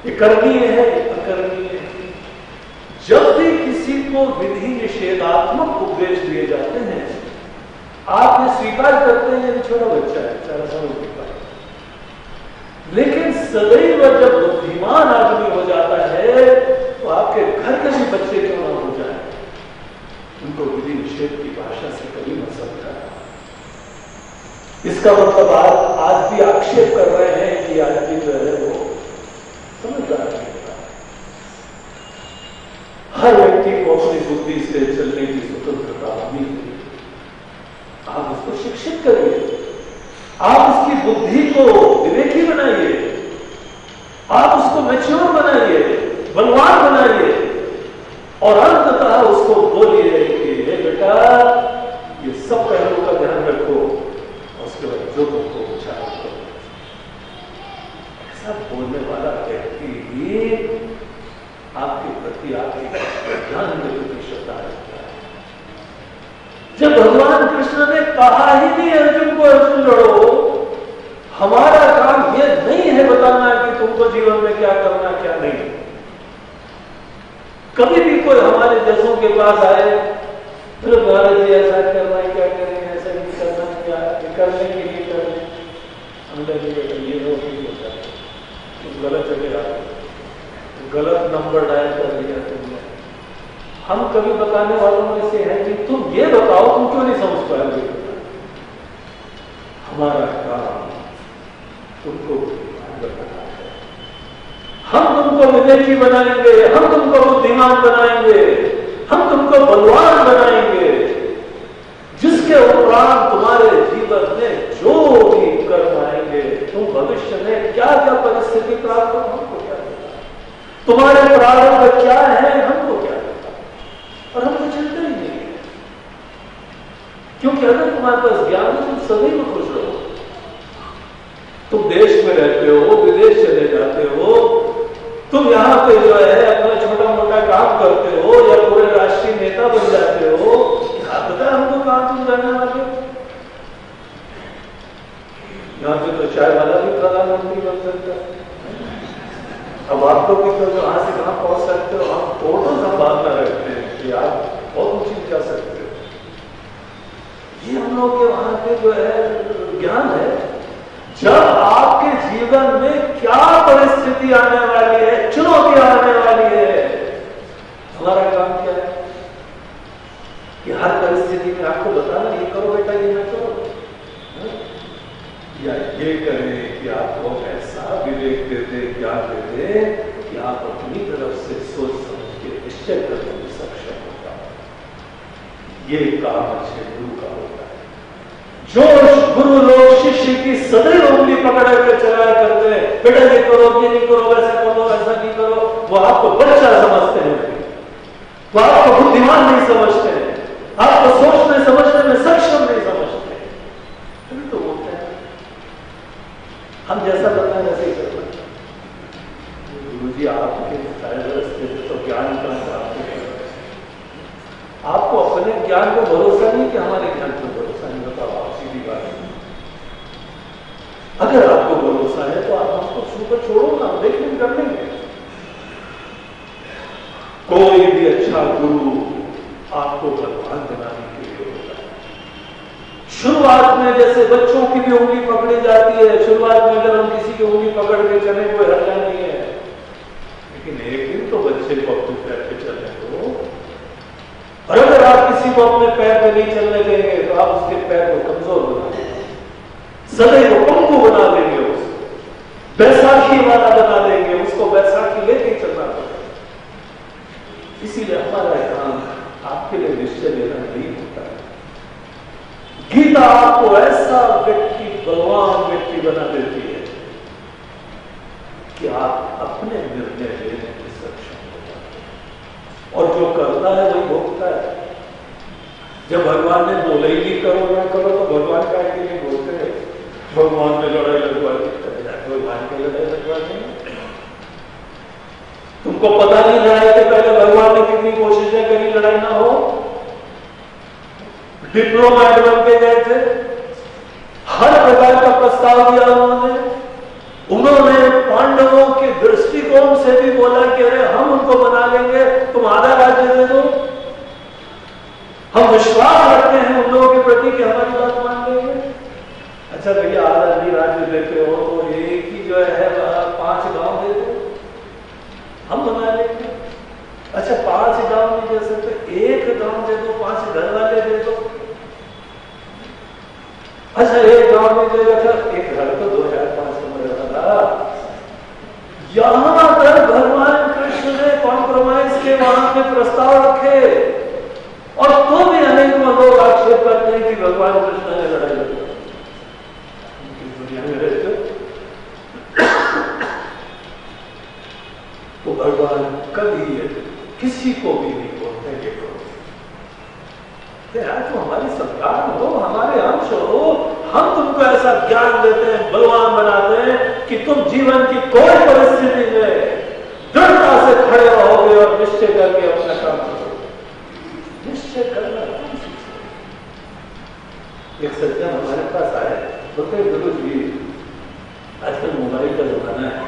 ये करनीय है, ये अकरणीय है। जब भी किसी को विधि निषेधात्मक उपदेश दिए जाते हैं, आप ये स्वीकार करते हैं कि छोटा बच्चा है, सारा समझ नहीं पाए। लेकिन सदैव जब बुद्धिमान आदमी हो जाता है, तो आपके घर के भी बच्चे क्यों ना हो जाए, उनको विधि निषेध की भाषा से कभी मत समझा। इसका मतलब आप आज भी आक्षेप कर रहे हैं कि आज भी जो है वो समझदार नहीं होता। हर व्यक्ति को अपनी बुद्धि से चलने की स्वतंत्रता होनी चाहिए। आप उसको शिक्षित करिए, आप उसकी बुद्धि को विवेकी बनाइए, आप उसको मैच्योर बनाइए, बलवान बनाइए, और अंततः उसको बोलिए कि हे बेटा ये सब पहलू का ध्यान रखो, और उसके बाद जो तुमको उच्चार करो। ऐसा बोलने वाला व्यक्ति ही आपके प्रति आपके ज्ञान के प्रति श्रद्धा रखता है। जब भगवान कृष्ण ने कहा ही नहीं अर्जुन को अर्जुन लड़ो, हमारा काम यह नहीं है बताना कि तुमको जीवन में क्या करना क्या नहीं। कभी भी कोई हमारे जैसों के पास आए, तो महाराज जी ऐसा करना है, क्या करें, ऐसा नहीं करना, क्या करने के लिए करें, ये वो नहीं होता है, तुम गलत जगह आ गए, गलत नंबर डायल कर दिया तुमने। हम कभी बताने वालों में से हैं कि तुम ये बताओ तुम क्यों नहीं समझ पाओगे। हमारा काम तुमको बताना है, हम तुमको विवेकी बनाएंगे, हम तुमको बुद्धिमान बनाएंगे, हम तुमको बलवान बनाएंगे, जिसके उपरांत तुम्हारे जीवन में जो भी कर्म आएंगे, तुम भविष्य में क्या क्या परिस्थिति प्राप्त हो हमको क्या पता, तुम्हारे प्रारंभ क्या है हमको क्या पता, और हम तो चिंता ही नहीं है। क्योंकि अगर तुम्हारे पास ज्ञान है तुम सदैव खुश रहो। तुम देश में रहते हो, विदेश चले जाते हो, तुम यहाँ पे जो है अपना छोटा मोटा काम करते हो या पूरे राष्ट्रीय नेता बन जाते हो, क्या पता हमको कहां तुम जाने वाले। यहाँ पे तो चाय वाला भी प्रधानमंत्री बन सकता है। अब आप लोग तो कहां से कहां पहुंच सकते हो, हम थोड़ा संभावना रखते हैं कि आप बहुत ऊंची जा सकते हो। ये हम लोग के वहां पे जो है ज्ञान है। जब आपके जीवन में क्या परिस्थिति आने वाली है, चुनौती आने वाली है, हमारा काम क्या है कि हर परिस्थिति में आपको बताना ये करो बेटा, ये ना करो, या ये करें कि आपको ऐसा विवेक दे दे, ज्ञान दे दे कि आप अपनी तरफ से सोच समझ के निश्चय करने में सक्षम हो जाओ। ये काम अच्छे गुरु का होता है। जो गुरु लोग शिष्य की सदैव उंगली पकड़ कर चलाया करते हैं, बेटा ये करो, ये नहीं करो, वैसा करो, ऐसा नहीं करो, वो आपको बच्चा समझते हैं, वो आपको बुद्धिमान नहीं समझते हैं, आपको सोचने समझने में सक्षम नहीं समझते। तभी तो बोलते हैं हम जैसा करना है वैसे ही करना। गुरु जी आपके बताए रास्ते से तो ज्ञान का प्राप्त है, आपको अपने ज्ञान ज्ञान पे भरोसा नहीं कि हमारे ज्ञान पे भरोसा नहीं? बताओ आप, सीधी बात है। अगर आपको भरोसा है तो आप हमको छूकर छोड़ो ना, देखने कर लेंगे। कोई भी अच्छा गुरु आपको भगवान बनाने के लिए होता है। शुरुआत में जैसे बच्चों की भी उंगली पकड़ी जाती है, शुरुआत में अगर हम किसी की उंगली पकड़ के चले कोई हर्जा नहीं है, लेकिन एक दिन तो बच्चे को अपने पैर पे चलने दो। और अगर आप किसी को अपने पैर पे नहीं चलने देंगे तो आप उसके पैर को कमजोर बना देंगे, सदैव पंखु बना देंगे, उसको बैसाखी वाला बना देंगे, उसको बैसाखी लेके चलना पड़ेगा। इसीलिए हमारा काम आपके लिए निश्चय लेना नहीं होता है। गीता आपको ऐसा व्यक्ति, बलवान व्यक्ति बना देती है कि आप अपने निर्णय लेने में सक्षम हो जाते हैं, और जो करता है वही भोगता है। जब भगवान ने बोले ही नहीं करो ना करो, तो भगवान का के लिए बोलते हैं भगवान में लड़ाई लगवा दी, भगवान की लड़ाई लगवा दी। तुमको पता नहीं लड़ाई के पहले भगवान ने कितनी कोशिशें करी लड़ाई ना हो? डिप्लोमेट बन के गए थे, हर प्रकार का प्रस्ताव दिया उन्होंने पांडवों के दृष्टिकोण से भी बोला कि अरे हम उनको बना लेंगे, तुम आधा राज्य दे दो, हम विश्वास रखते हैं उन लोगों के प्रति कि हमारी बात मान लेंगे। अच्छा भैया आधा भी राज्य देते हो तो एक ही जो है 5 गांव दे दो, हम बना लेंगे। अच्छा 5 गांव नहीं दे सकते, 1 गांव दे दो, 5 घर वाले दे दो। अच्छा 1 गांव नहीं देगा, अच्छा 1 घर तो 2500 में वाला। यहां तक भगवान कृष्ण ने कॉम्प्रोमाइज के वहां पे प्रस्ताव रखे, और तो भी अनेकों लोग आक्षेप करते हैं कि भगवान कृष्ण ने लड़ाई लड़ी। दुनिया में रहते तो भगवान कभी किसी को भी नहीं बोलते ये करो, यार तुम हमारी संतान हो, हमारे अंश हो, हम तुमको ऐसा ज्ञान देते हैं, बलवान बनाते हैं कि तुम जीवन की कोई परिस्थिति में दृढ़ता से खड़े रहोगे और निश्चय करके अपना काम करोगे। निश्चय करना एक सज्जन हमारे पास आए, बोलते गुरु जी आजकल मोबाइल का जमाना है,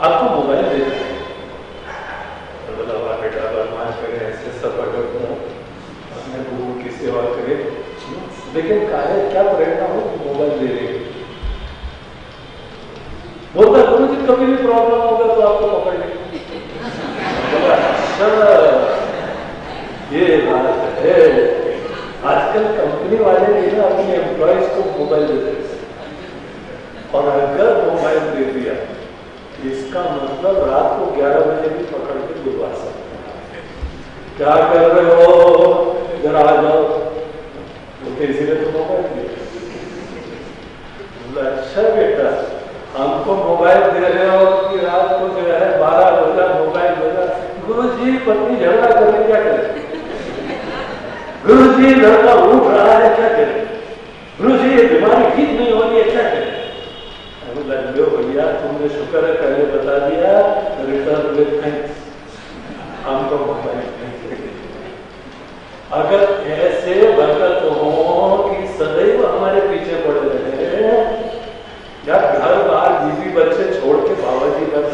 आपको मोबाइल देना है। तो बोला वाह बेटा भगवान करे ऐसे सब अगर अपने गुरु की सेवा करे, लेकिन क्या प्रेरणा हो मोबाइल दे रहे। बोलता गुरु जी कभी भी प्रॉब्लम होगा तो आपको पकड़ लेंगे। ये बात है, आजकल कंपनी वाले भी ना अपने एम्प्लॉयज को मोबाइल दे देते, और अगर मोबाइल दे दिया इसका मतलब रात को 11 बजे भी पकड़ के बुलवा सकते हैं। क्या कर रहे हो, जरा आ जाओ, तो इसीलिए तो मोबाइल दिया। अच्छा बेटा हमको मोबाइल दे रहे हो कि रात को जो है 12 बजा मोबाइल बजा, गुरु जी पत्नी झगड़ा करे क्या करे, गुरु जी लड़का उठ रहा है क्या करे, गुरु जी ये बीमारी ठीक नहीं हो रही है क्या करे। भैया तुमने शुक्र है पहले बता दिया, रिटर्न विद थैंक्स, हमको मोबाइल नहीं। अगर ऐसे भगत हो कि सदैव हमारे पीछे पड़े रहे, या घर बार बीवी बच्चे छोड़ के बाबा जी कर,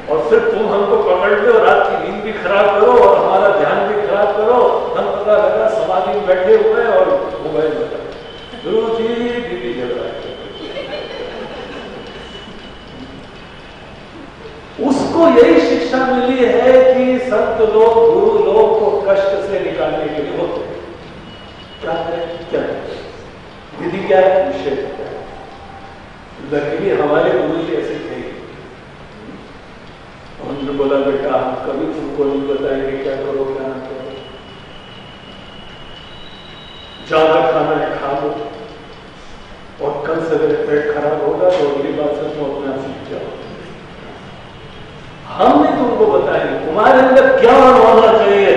और फिर तुम हमको पकड़ लो, रात की नींद भी खराब करो और हमारा ध्यान भी खराब करो, हम पता लगा समाधि में बैठे हुए और मोबाइल बता, गुरु जी बीवी झगड़ा। उसको यही शिक्षा मिली है कि संत लोग गुरु लोग को कष्ट से निकालने के लिए होते हैं। क्या करें, क्या करें, विधि क्या है, विषय क्या है। लकीली हमारे गुरु जी ऐसे थे, उन्होंने बोला बेटा हम कभी तुमको नहीं बताएंगे क्या करो क्या ना करो, ज्यादा खाना है खा लो, और कल से अगर पेट खराब होगा तो अगली बात से तुम अपना सीख जाओ। हम नहीं तुमको बताएंगे, तुम्हारे अंदर ज्ञान होना चाहिए,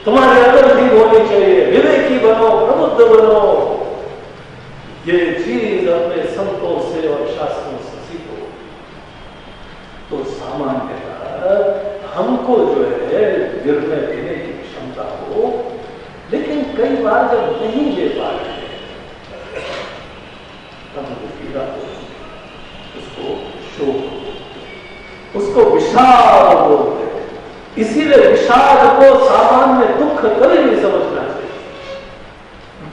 तुम्हारी अकल ठीक होनी चाहिए, विवेकी बनो, प्रबुद्ध बनो। ये चीज अपने संतों से और शास्त्रों से सीखो, तो सामान्यतः हमको जो है निर्णय देने की क्षमता हो, कई बार जब नहीं ले पा रहे तब पीड़ा उसको शोक, उसको विषाद बोलते हैं। इसीलिए विषाद को सामान्य दुख कभी नहीं समझना चाहिए।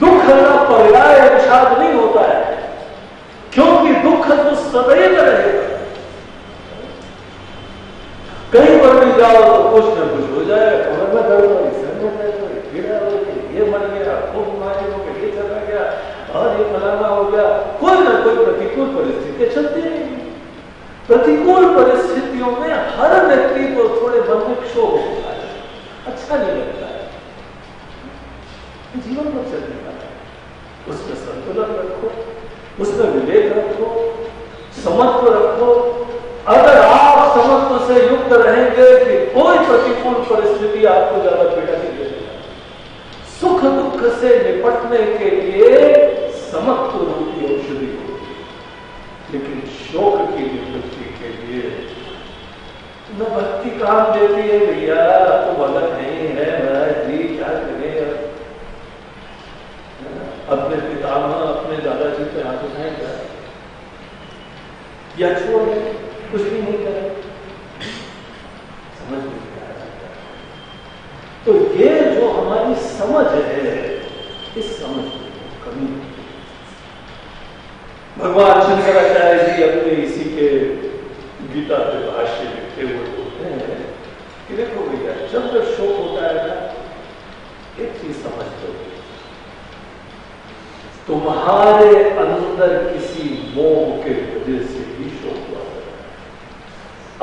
दुख का पर्याय विषाद नहीं होता है, क्योंकि दुख तो सदैव रहेगा। कहीं पर भी जाओ तो कुछ न कुछ हो जाए, कमर में दर्द हो, सर में दर्द हो, पीड़ा हो, ये मर गया, खूब बीमारी हो गई, ये चला गया और ये फलाना हो गया। कोई ना कोई प्रतिकूल परिस्थितियां चलती रहेंगी। प्रतिकूल परिस्थितियों में हर व्यक्ति को थोड़े मन में क्षोभ होता है, अच्छा नहीं लगता है। जीवन में चलने वाला है, उसमें संतुलन रखो, उसमें विवेक रखो, समत्व रखो। अगर आप समत्व से युक्त रहेंगे कि कोई प्रतिकूल परिस्थिति आपको ज्यादा पीड़ा नहीं देगा। सुख दुख से निपटने के लिए समत्व रूपी औषधि होती है, लेकिन शोक की निवृत्ति के लिए न भक्ति काम देती है। भैया तो भगत नहीं है, महाराज जी क्या करें, अपने पितामह अपने दादाजी पे हाथ उठाएंगे या छोड़ दें, कुछ भी नहीं करें, समझ नहीं आ रहा। तो ये जो हमारी समझ है, इस समझ में कमी। भगवान शंकराचार्य जी अपने इसी के गीता के भाष्य लिखते हुए बोलते हैं कि देखो भैया, जब जब शोक होता है ना, एक चीज समझ लो, तुम्हारे अंदर किसी मोह के वजह से ही शोक हुआ है।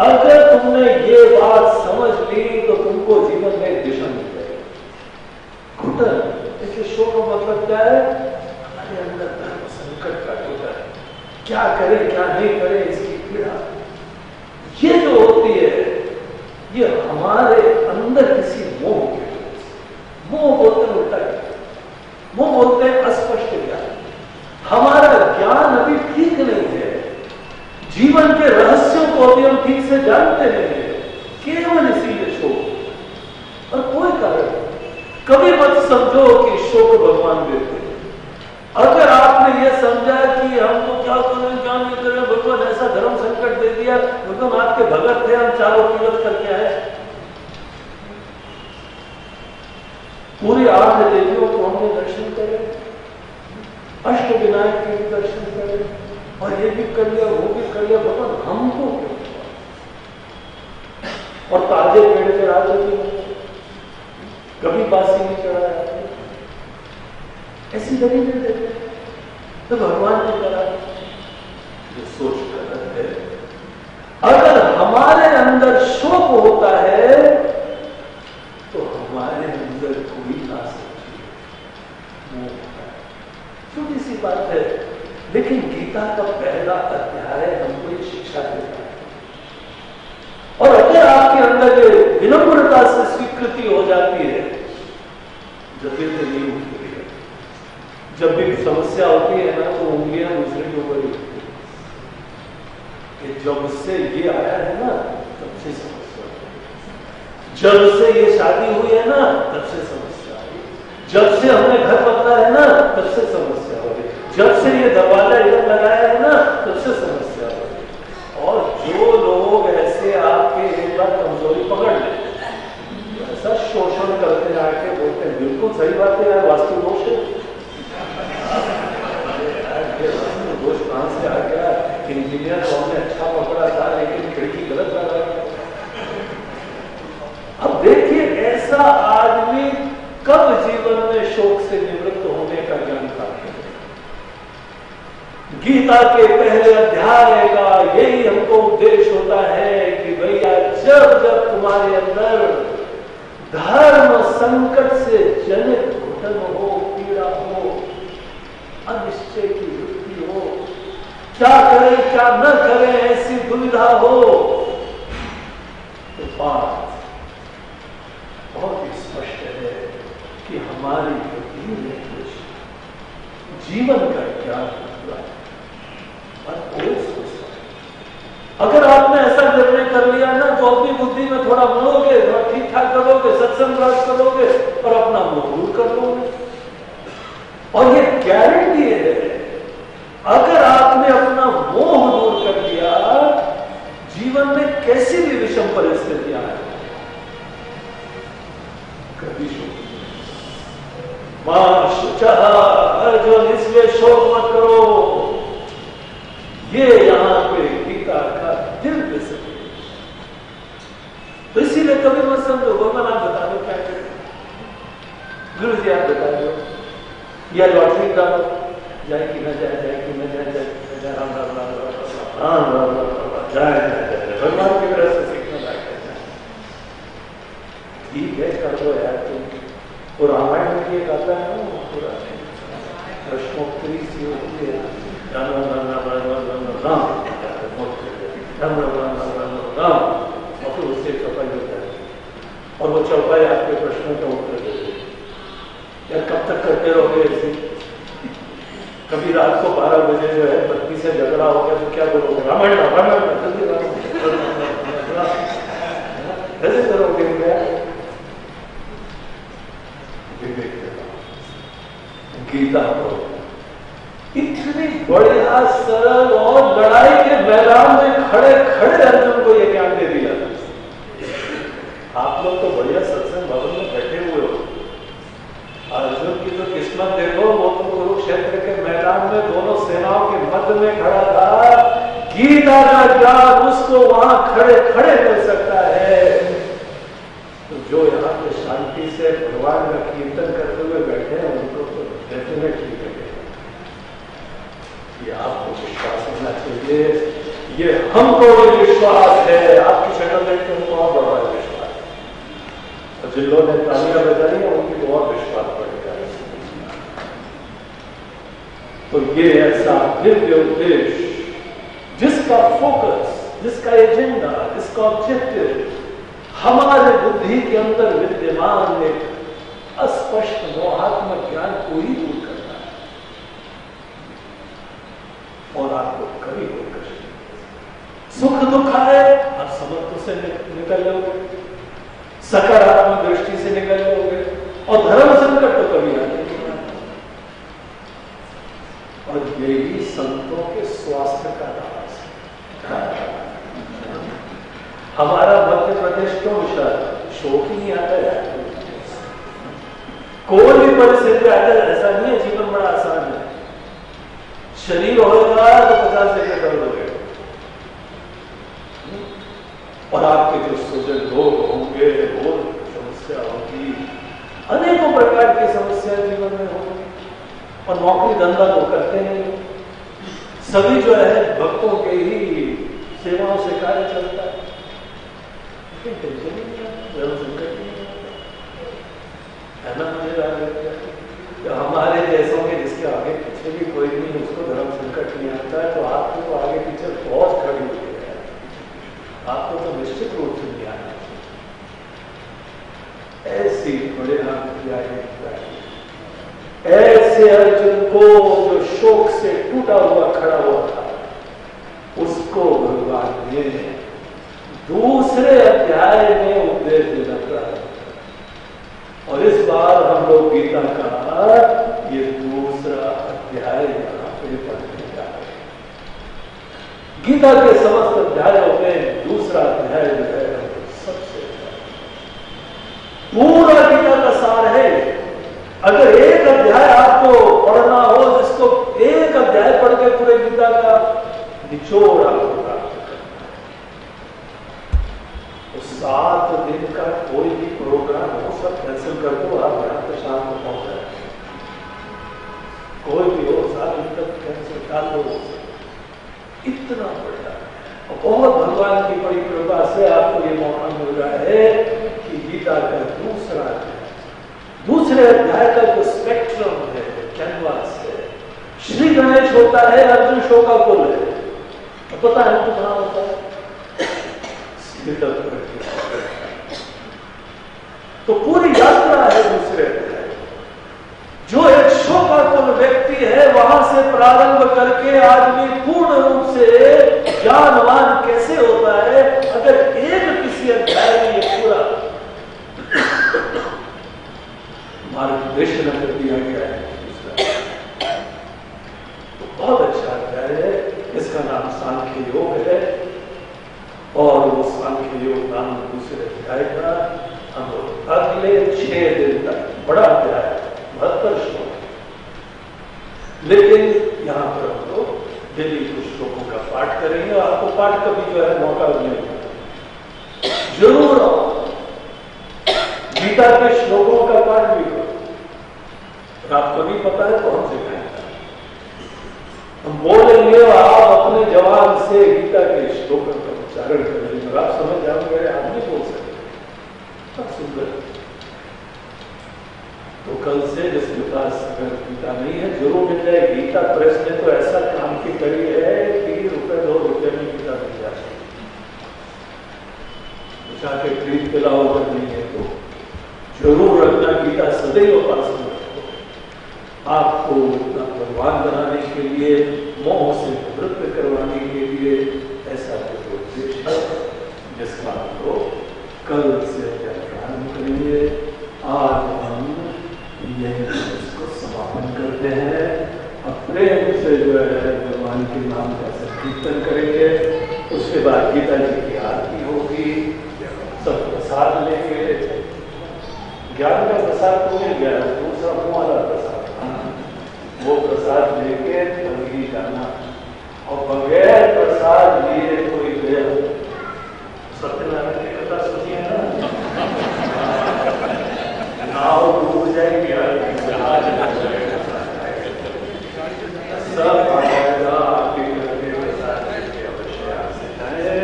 अगर तुमने ये बात समझ ली तो तुमको जीवन में दिशा मिल जाएगी। घुटन, इसलिए शोक का मतलब क्या है? हमारे अंदर धर्म संकट का घुटन, क्या करे क्या नहीं करे इसकी पीड़ा, ये जो होती है, ये हमारे अंदर किसी मोह के वजह से। मोह बोलते हैं उल्टा, वो बोलते हैं अस्पष्ट ज्ञान। हमारा ज्ञान अभी ठीक नहीं है, जीवन के रहस्यों को अभी हम ठीक से जानते नहीं है, केवल इसीलिए शोक और कोई कारण। कभी मत समझो कि शोक भगवान देते हैं। अगर आपने ये समझा कि हमको क्या करें क्या नहीं करें, भगवान ऐसा धर्म संकट दे दिया, भगवान आपके भगत थे, हम चारों तीरथ करके आए, पूरी 8 देवियों को हमने दर्शन करे, अष्ट विनायक के भी दर्शन करे, और ये भी कर लिया वो भी कर लिया, भगवान हमको क्यों? और ताजे पेड़ के राजा भी कभी बासी नहीं चढ़ाया, ऐसी गरीब नहीं देते तो भगवान ने करा। जो सोच गलत है। अगर हमारे अंदर शोक होता है तो हमारे अंदर कोई ना सकती, छोटी सी बात है, लेकिन गीता का पहला अध्याय हमको एक शिक्षा देता है। और अगर आपके अंदर ये विनम्रता से स्वीकृति हो जाती है, जब भी नहीं होती है, जब भी समस्या होती है ना, तो उंगलियां दूसरे के ऊपर उठती है। जब से ये आया है ना, तब से समस्या, जब से ये शादी हुई है ना, तब से समस्या आई, जब से हमने घर बदला है ना, तब से समस्या हो गई, जब से ये दरवाजा इधर लगाया है ना, तब से समस्या हो गई। और जो लोग ऐसे आपके एक बार कमजोरी पकड़ ले, ऐसा शोषण करते आके बोलते हैं, बिल्कुल सही बात है यार, वास्तु दोष है, दोष कहां से आ गया? इंजीनियर तो हमने अच्छा पकड़ा था, लेकिन खिड़की गलत लगा। अब देखिए, ऐसा आदमी कब जीवन में शोक से निवृत्त होने का ज्ञान प्राप्त करेगा? गीता के पहले अध्याय का यही हमको उपदेश होता है कि भैया, जब जब तुम्हारे अंदर धर्म संकट से जनित घुटन हो, पीड़ा हो, अनिश्चय की वृत्ति हो, क्या करें क्या न करें ऐसी दुविधा हो, तो बात बहुत ही स्पष्ट है कि हमारी बुद्धि में जीवन का ज्ञान हुआ है और कोई समस्या। अगर आपने ऐसा निर्णय कर लिया ना तो अपनी बुद्धि में थोड़ा मुड़ोगे, ठीक ठाक करोगे, सत्संग प्राप्त करोगे और अपना मुंह दूर कर लोगे। और ये गारंटी है, अगर आपने अपना मोह दूर कर लिया, जीवन में कैसी भी विषम परिस्थितियां आए, कभी अर्जुन इसलिए शोक मत करो। ये यहां पे गीता का दिव्य संदेश। तो इसीलिए कभी मत समझो, भगवान आप बता दो क्या करें, गुरु जी आप बता दो, या लॉटरी का जाए कि न जाए, जाए कि न जाए, जाए राम राम राम राम राम राम जाए भगवान की तरह से सीखने लगे। ठीक है कर दो यार तुम। और रामायण में ये गाता है ना पूरा प्रश्नोत्तरी सी होती है, राम राम राम राम राम राम राम राम राम राम राम, और फिर उससे चौपाई होता है और वो चौपाई आपके प्रश्नों का उत्तर देते हैं। यार कब तक करते रहोगे ऐसे? कभी रात को 12 बजे जो है पत्नी से झगड़ा हो गया तो क्या बोलोगे? रामायण रामायण ऐसे करोगे क्या? गीता को इतनी बढ़िया सरल और लड़ाई के मैदान में खड़े खड़े अर्जुन को यह ज्ञान दे दिया। आप लोग तो बढ़िया सत्संग भवन में बैठे हुए हो, अर्जुन की तो किस्मत देखो, वो तो कुरुक्षेत्र के मैदान में दोनों सेनाओं के मध्य में खड़ा था। गीता का ज्ञान उसको वहां खड़े खड़े मिल सकता है। तो जो यहाँ पे शांति से भगवान का कीर्तन करते हुए बैठे हैं उनको तो डेफिनेटली लगे। ये आपको विश्वास होना चाहिए, ये हमको भी विश्वास है। आपकी शक्ल देख के उनको और बड़ा विश्वास है, और जिन लोगों ने तालियां बजाई है उनकी तो और विश्वास बढ़ेगा। तो ये ऐसा दिव्य उद्देश्य जिसका फोकस, जिसका एजेंडा, जिसका ऑब्जेक्टिव हमारे बुद्धि के अंदर विद्यमान एक अस्पष्ट मोहात्मक ज्ञान को ही दूर करना है, और आपको कभी कोई कष्ट नहीं। सुख दुख आए आप समत्व से निकल लोगे, सकारात्मक दृष्टि से निकल लोगे, और धर्म संकट तो कभी आने नहीं आना। और यही संतों के स्वास्थ्य का राज है। हमारा मध्य प्रदेश क्यों विशाल? शोक ही नहीं आता है, कोई भी परिस्थिति आता है, ऐसा नहीं है जीवन बड़ा आसान है। शरीर होगा तो 50 जगह दर्द हो गए, और आपके जो स्वजन लोग होंगे वो समस्या होगी, अनेकों प्रकार की समस्या जीवन में होगी, और नौकरी धंधा तो करते हैं सभी जो है भक्तों के ही सेवाओं से कार्य चलता है। टेंशन ही नहीं आता, संकट नहीं आता। हमारे जैसों के जिसके आगे पीछे भी कोई नहीं, उसको धर्म संकट नहीं आता है, तो आपको तो आगे पीछे बहुत खड़ी होती है, आपको तो निश्चित रूप से नहीं आना। ऐसी बड़े ऐसे अर्जुन को जो शोक से टूटा हुआ खड़ा हुआ था, उसको भगवान ने दूसरे अध्याय में उपदेश देना प्रारंभ, और इस बार हम लोग गीता का ये दूसरा अध्याय यहां पे पढ़ने जा रहे हैं। गीता के समस्त अध्यायों में दूसरा अध्याय जो है सबसे पूरा गीता का सार है। अगर एक अध्याय आपको पढ़ना हो, जिसको एक अध्याय पढ़ के पूरे गीता का निचोड़ आपको प्राप्त करना है, तो 7 दिन का कोई भी प्रोग्राम हो सब कैंसिल कर दो, आप यहां पे शाम को पहुंच जाए, कोई भी हो 7 दिन तक कैंसिल कर दो। इतना बढ़िया, और बहुत भगवान की बड़ी कृपा से आपको ये मौका मिल रहा है कि गीता का दूसरे अध्याय का जो स्पेक्ट्रम है, कैनवास है, श्री गणेश होता है, अर्जुन शोकाकुल है, तो पता है तो कहां होता है? तो पूरी यात्रा है दूसरे अध्याय, जो एक शोकाकुल व्यक्ति है वहां से प्रारंभ करके आदमी पूर्ण रूप से ज्ञानवान कैसे होता है? अगर एक किसी अध्याय में ये पूरा मार्गदर्शन कर दिया गया है, तो बहुत अच्छा अध्याय है। इसका नाम सांख्य योग है और वो सांख्य योग नाम दूसरे अध्याय का हम लोग अगले 6 दिन तक, बड़ा अध्याय है, 72 श्लोक, लेकिन यहाँ पर हम लोग डेली कुछ श्लोकों का पाठ करेंगे। और आपको पाठ कभी जो है मौका मिलेगा जरूर आओ, गीता के श्लोकों का पाठ भी करो। आपको नहीं पता है तो हम सिखाएंगे, हम बोलेंगे और आप अपने जवान से गीता के श्लोकों का उच्चारण करेंगे और आप समझ जाओगे आप नहीं बोल सकते। सब सुंदर। तो कल से जिसके पास अगर गीता नहीं है जरूर मिल जाए। गीता प्रेस ने तो ऐसा काम की करी है, 3 रुपए 2 रुपए में गीता मिल जाती है। के खरीद के लाओ, अगर नहीं है तो जरूर रखना। गीता सदैव पास में रखो। आपको अपना भगवान बनाने के लिए, मोह से निवृत्त करवाने के लिए ऐसा कोई उद्देश्य है जिसका हम लोग कल से प्रारंभ करेंगे। आज हम यही इसको समापन करते हैं। अब प्रेम से जो है भगवान के नाम का संकीर्तन करेंगे। उसके बाद गीता जी की आरती होगी, सब प्रसाद लेंगे। ज्ञान का प्रसाद तो मिल गया, दूसरा मुँह वाला प्रसाद, वो प्रसाद लेके तभी जाना। और बगैर प्रसाद लिए कोई गया सत्यनारायण की कथा सुनिए ना, नाव डूब जाएगी, जहाज डूब जाएगा, सब आएगा आपके घर के प्रसाद के अवश्य आपसे जाए।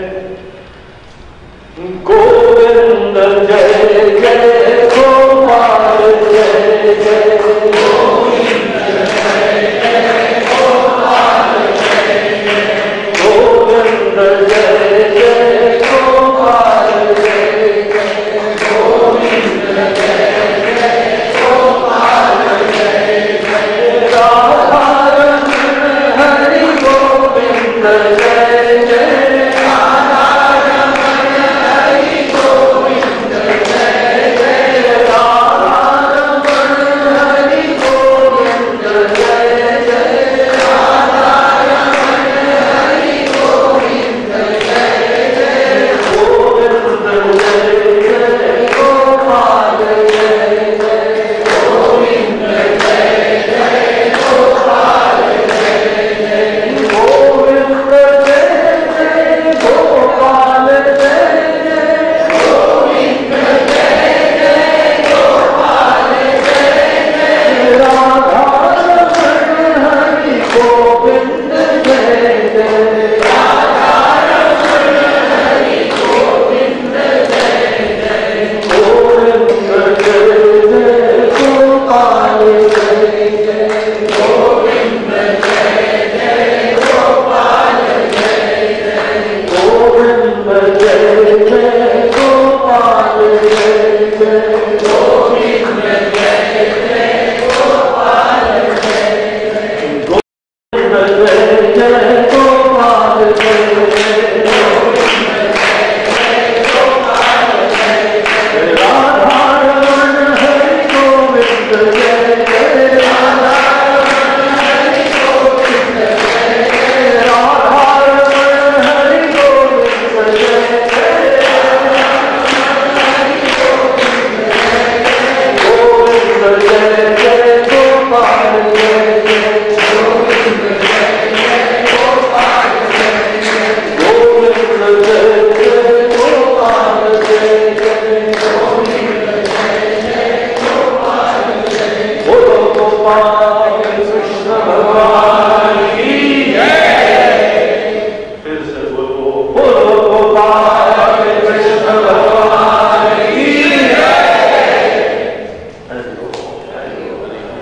गोविंद जय जय गोपाल जय जय, गोविंद जय जय गोपाल जय जय, गोविंद जय जय गोपाल जय जय, गोविंद जय जय गोपाल जय जय, राधा रमण हरि गोविंद जय जय, राधा रमण हरि गोविंद जय जय, राधा रमण हरि गोविंद जय जय, राधा रमण हरि गोविंद जय जय, गोविंद जय जय गोपाल जय जय, गोविंद जय जय गोपाल जय जय, गोविंद जय जय गोपाल जय जय, गोविंद जय जय गोपाल जय जय, राधा रमण हरि गोविंद जय जय, राधा रमण हरि गोविंद जय जय, गोविंद जय जय गोपाल जय जय, गोविंद जय जय गोपाल जय जय, गोविंद जय जय गोपाल जय जय, गोविंद जय जय गोपाल जय जय, गोविंद जय जय गोपाल जय जय, गोविंद जय जय गोपाल जय जय, राधा रमण हरि गोविंद जय जय, राधा रमण हरि गोविंद जय जय, राधा रमण हरि गोविंद जय जय, राधा रमण हरि गोविंद जय जय, गोविंद जय जय गोपाल जय जय, गोविंद जय जय गोपाल जय जय, गोविंद जय जय गोपाल जय जय, गोविंद जय जय गोपाल जय जय, बोलो गोपाल कृष्ण भगवान की जय। फिर से बोलो, बोलो गोपाल कृष्ण भगवान की जय।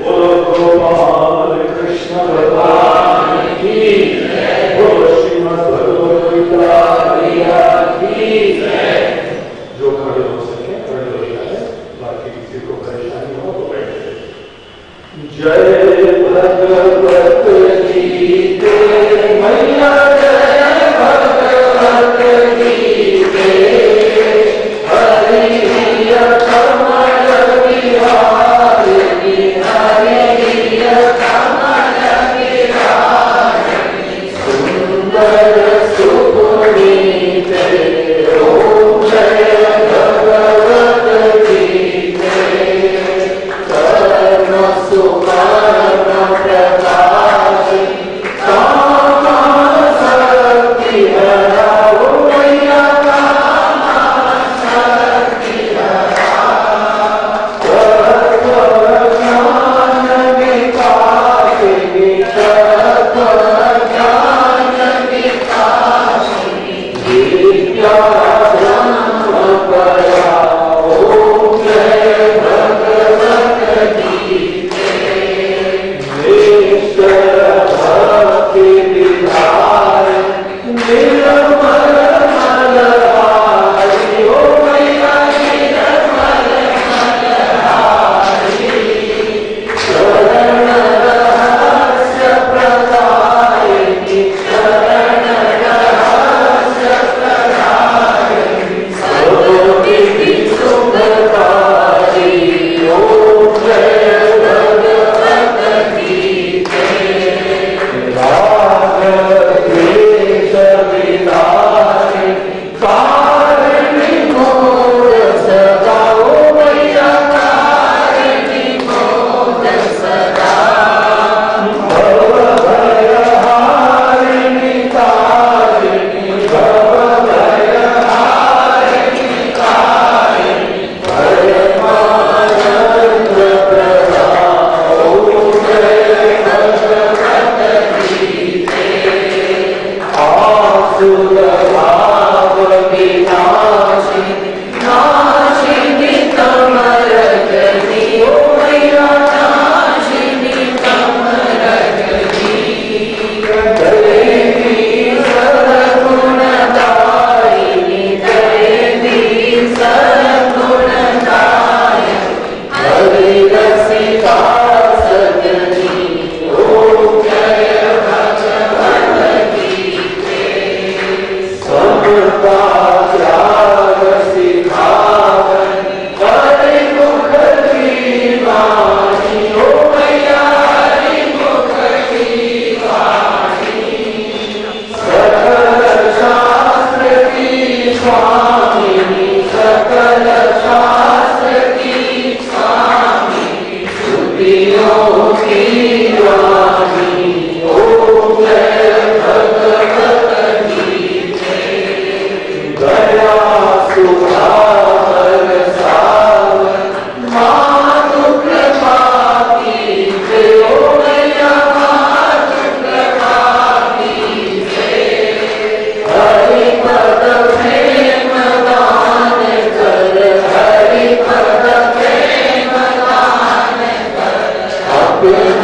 बोलो गोपाल कृष्ण भगवान की जय, बोलो श्रीमद् भगवद गीता की जय। जो खड़े हो सके खड़े हो जाए, बाकी किसी को परेशानी हो तो बैठे। जय भगवत गीता मैया जय भगवत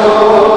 Oh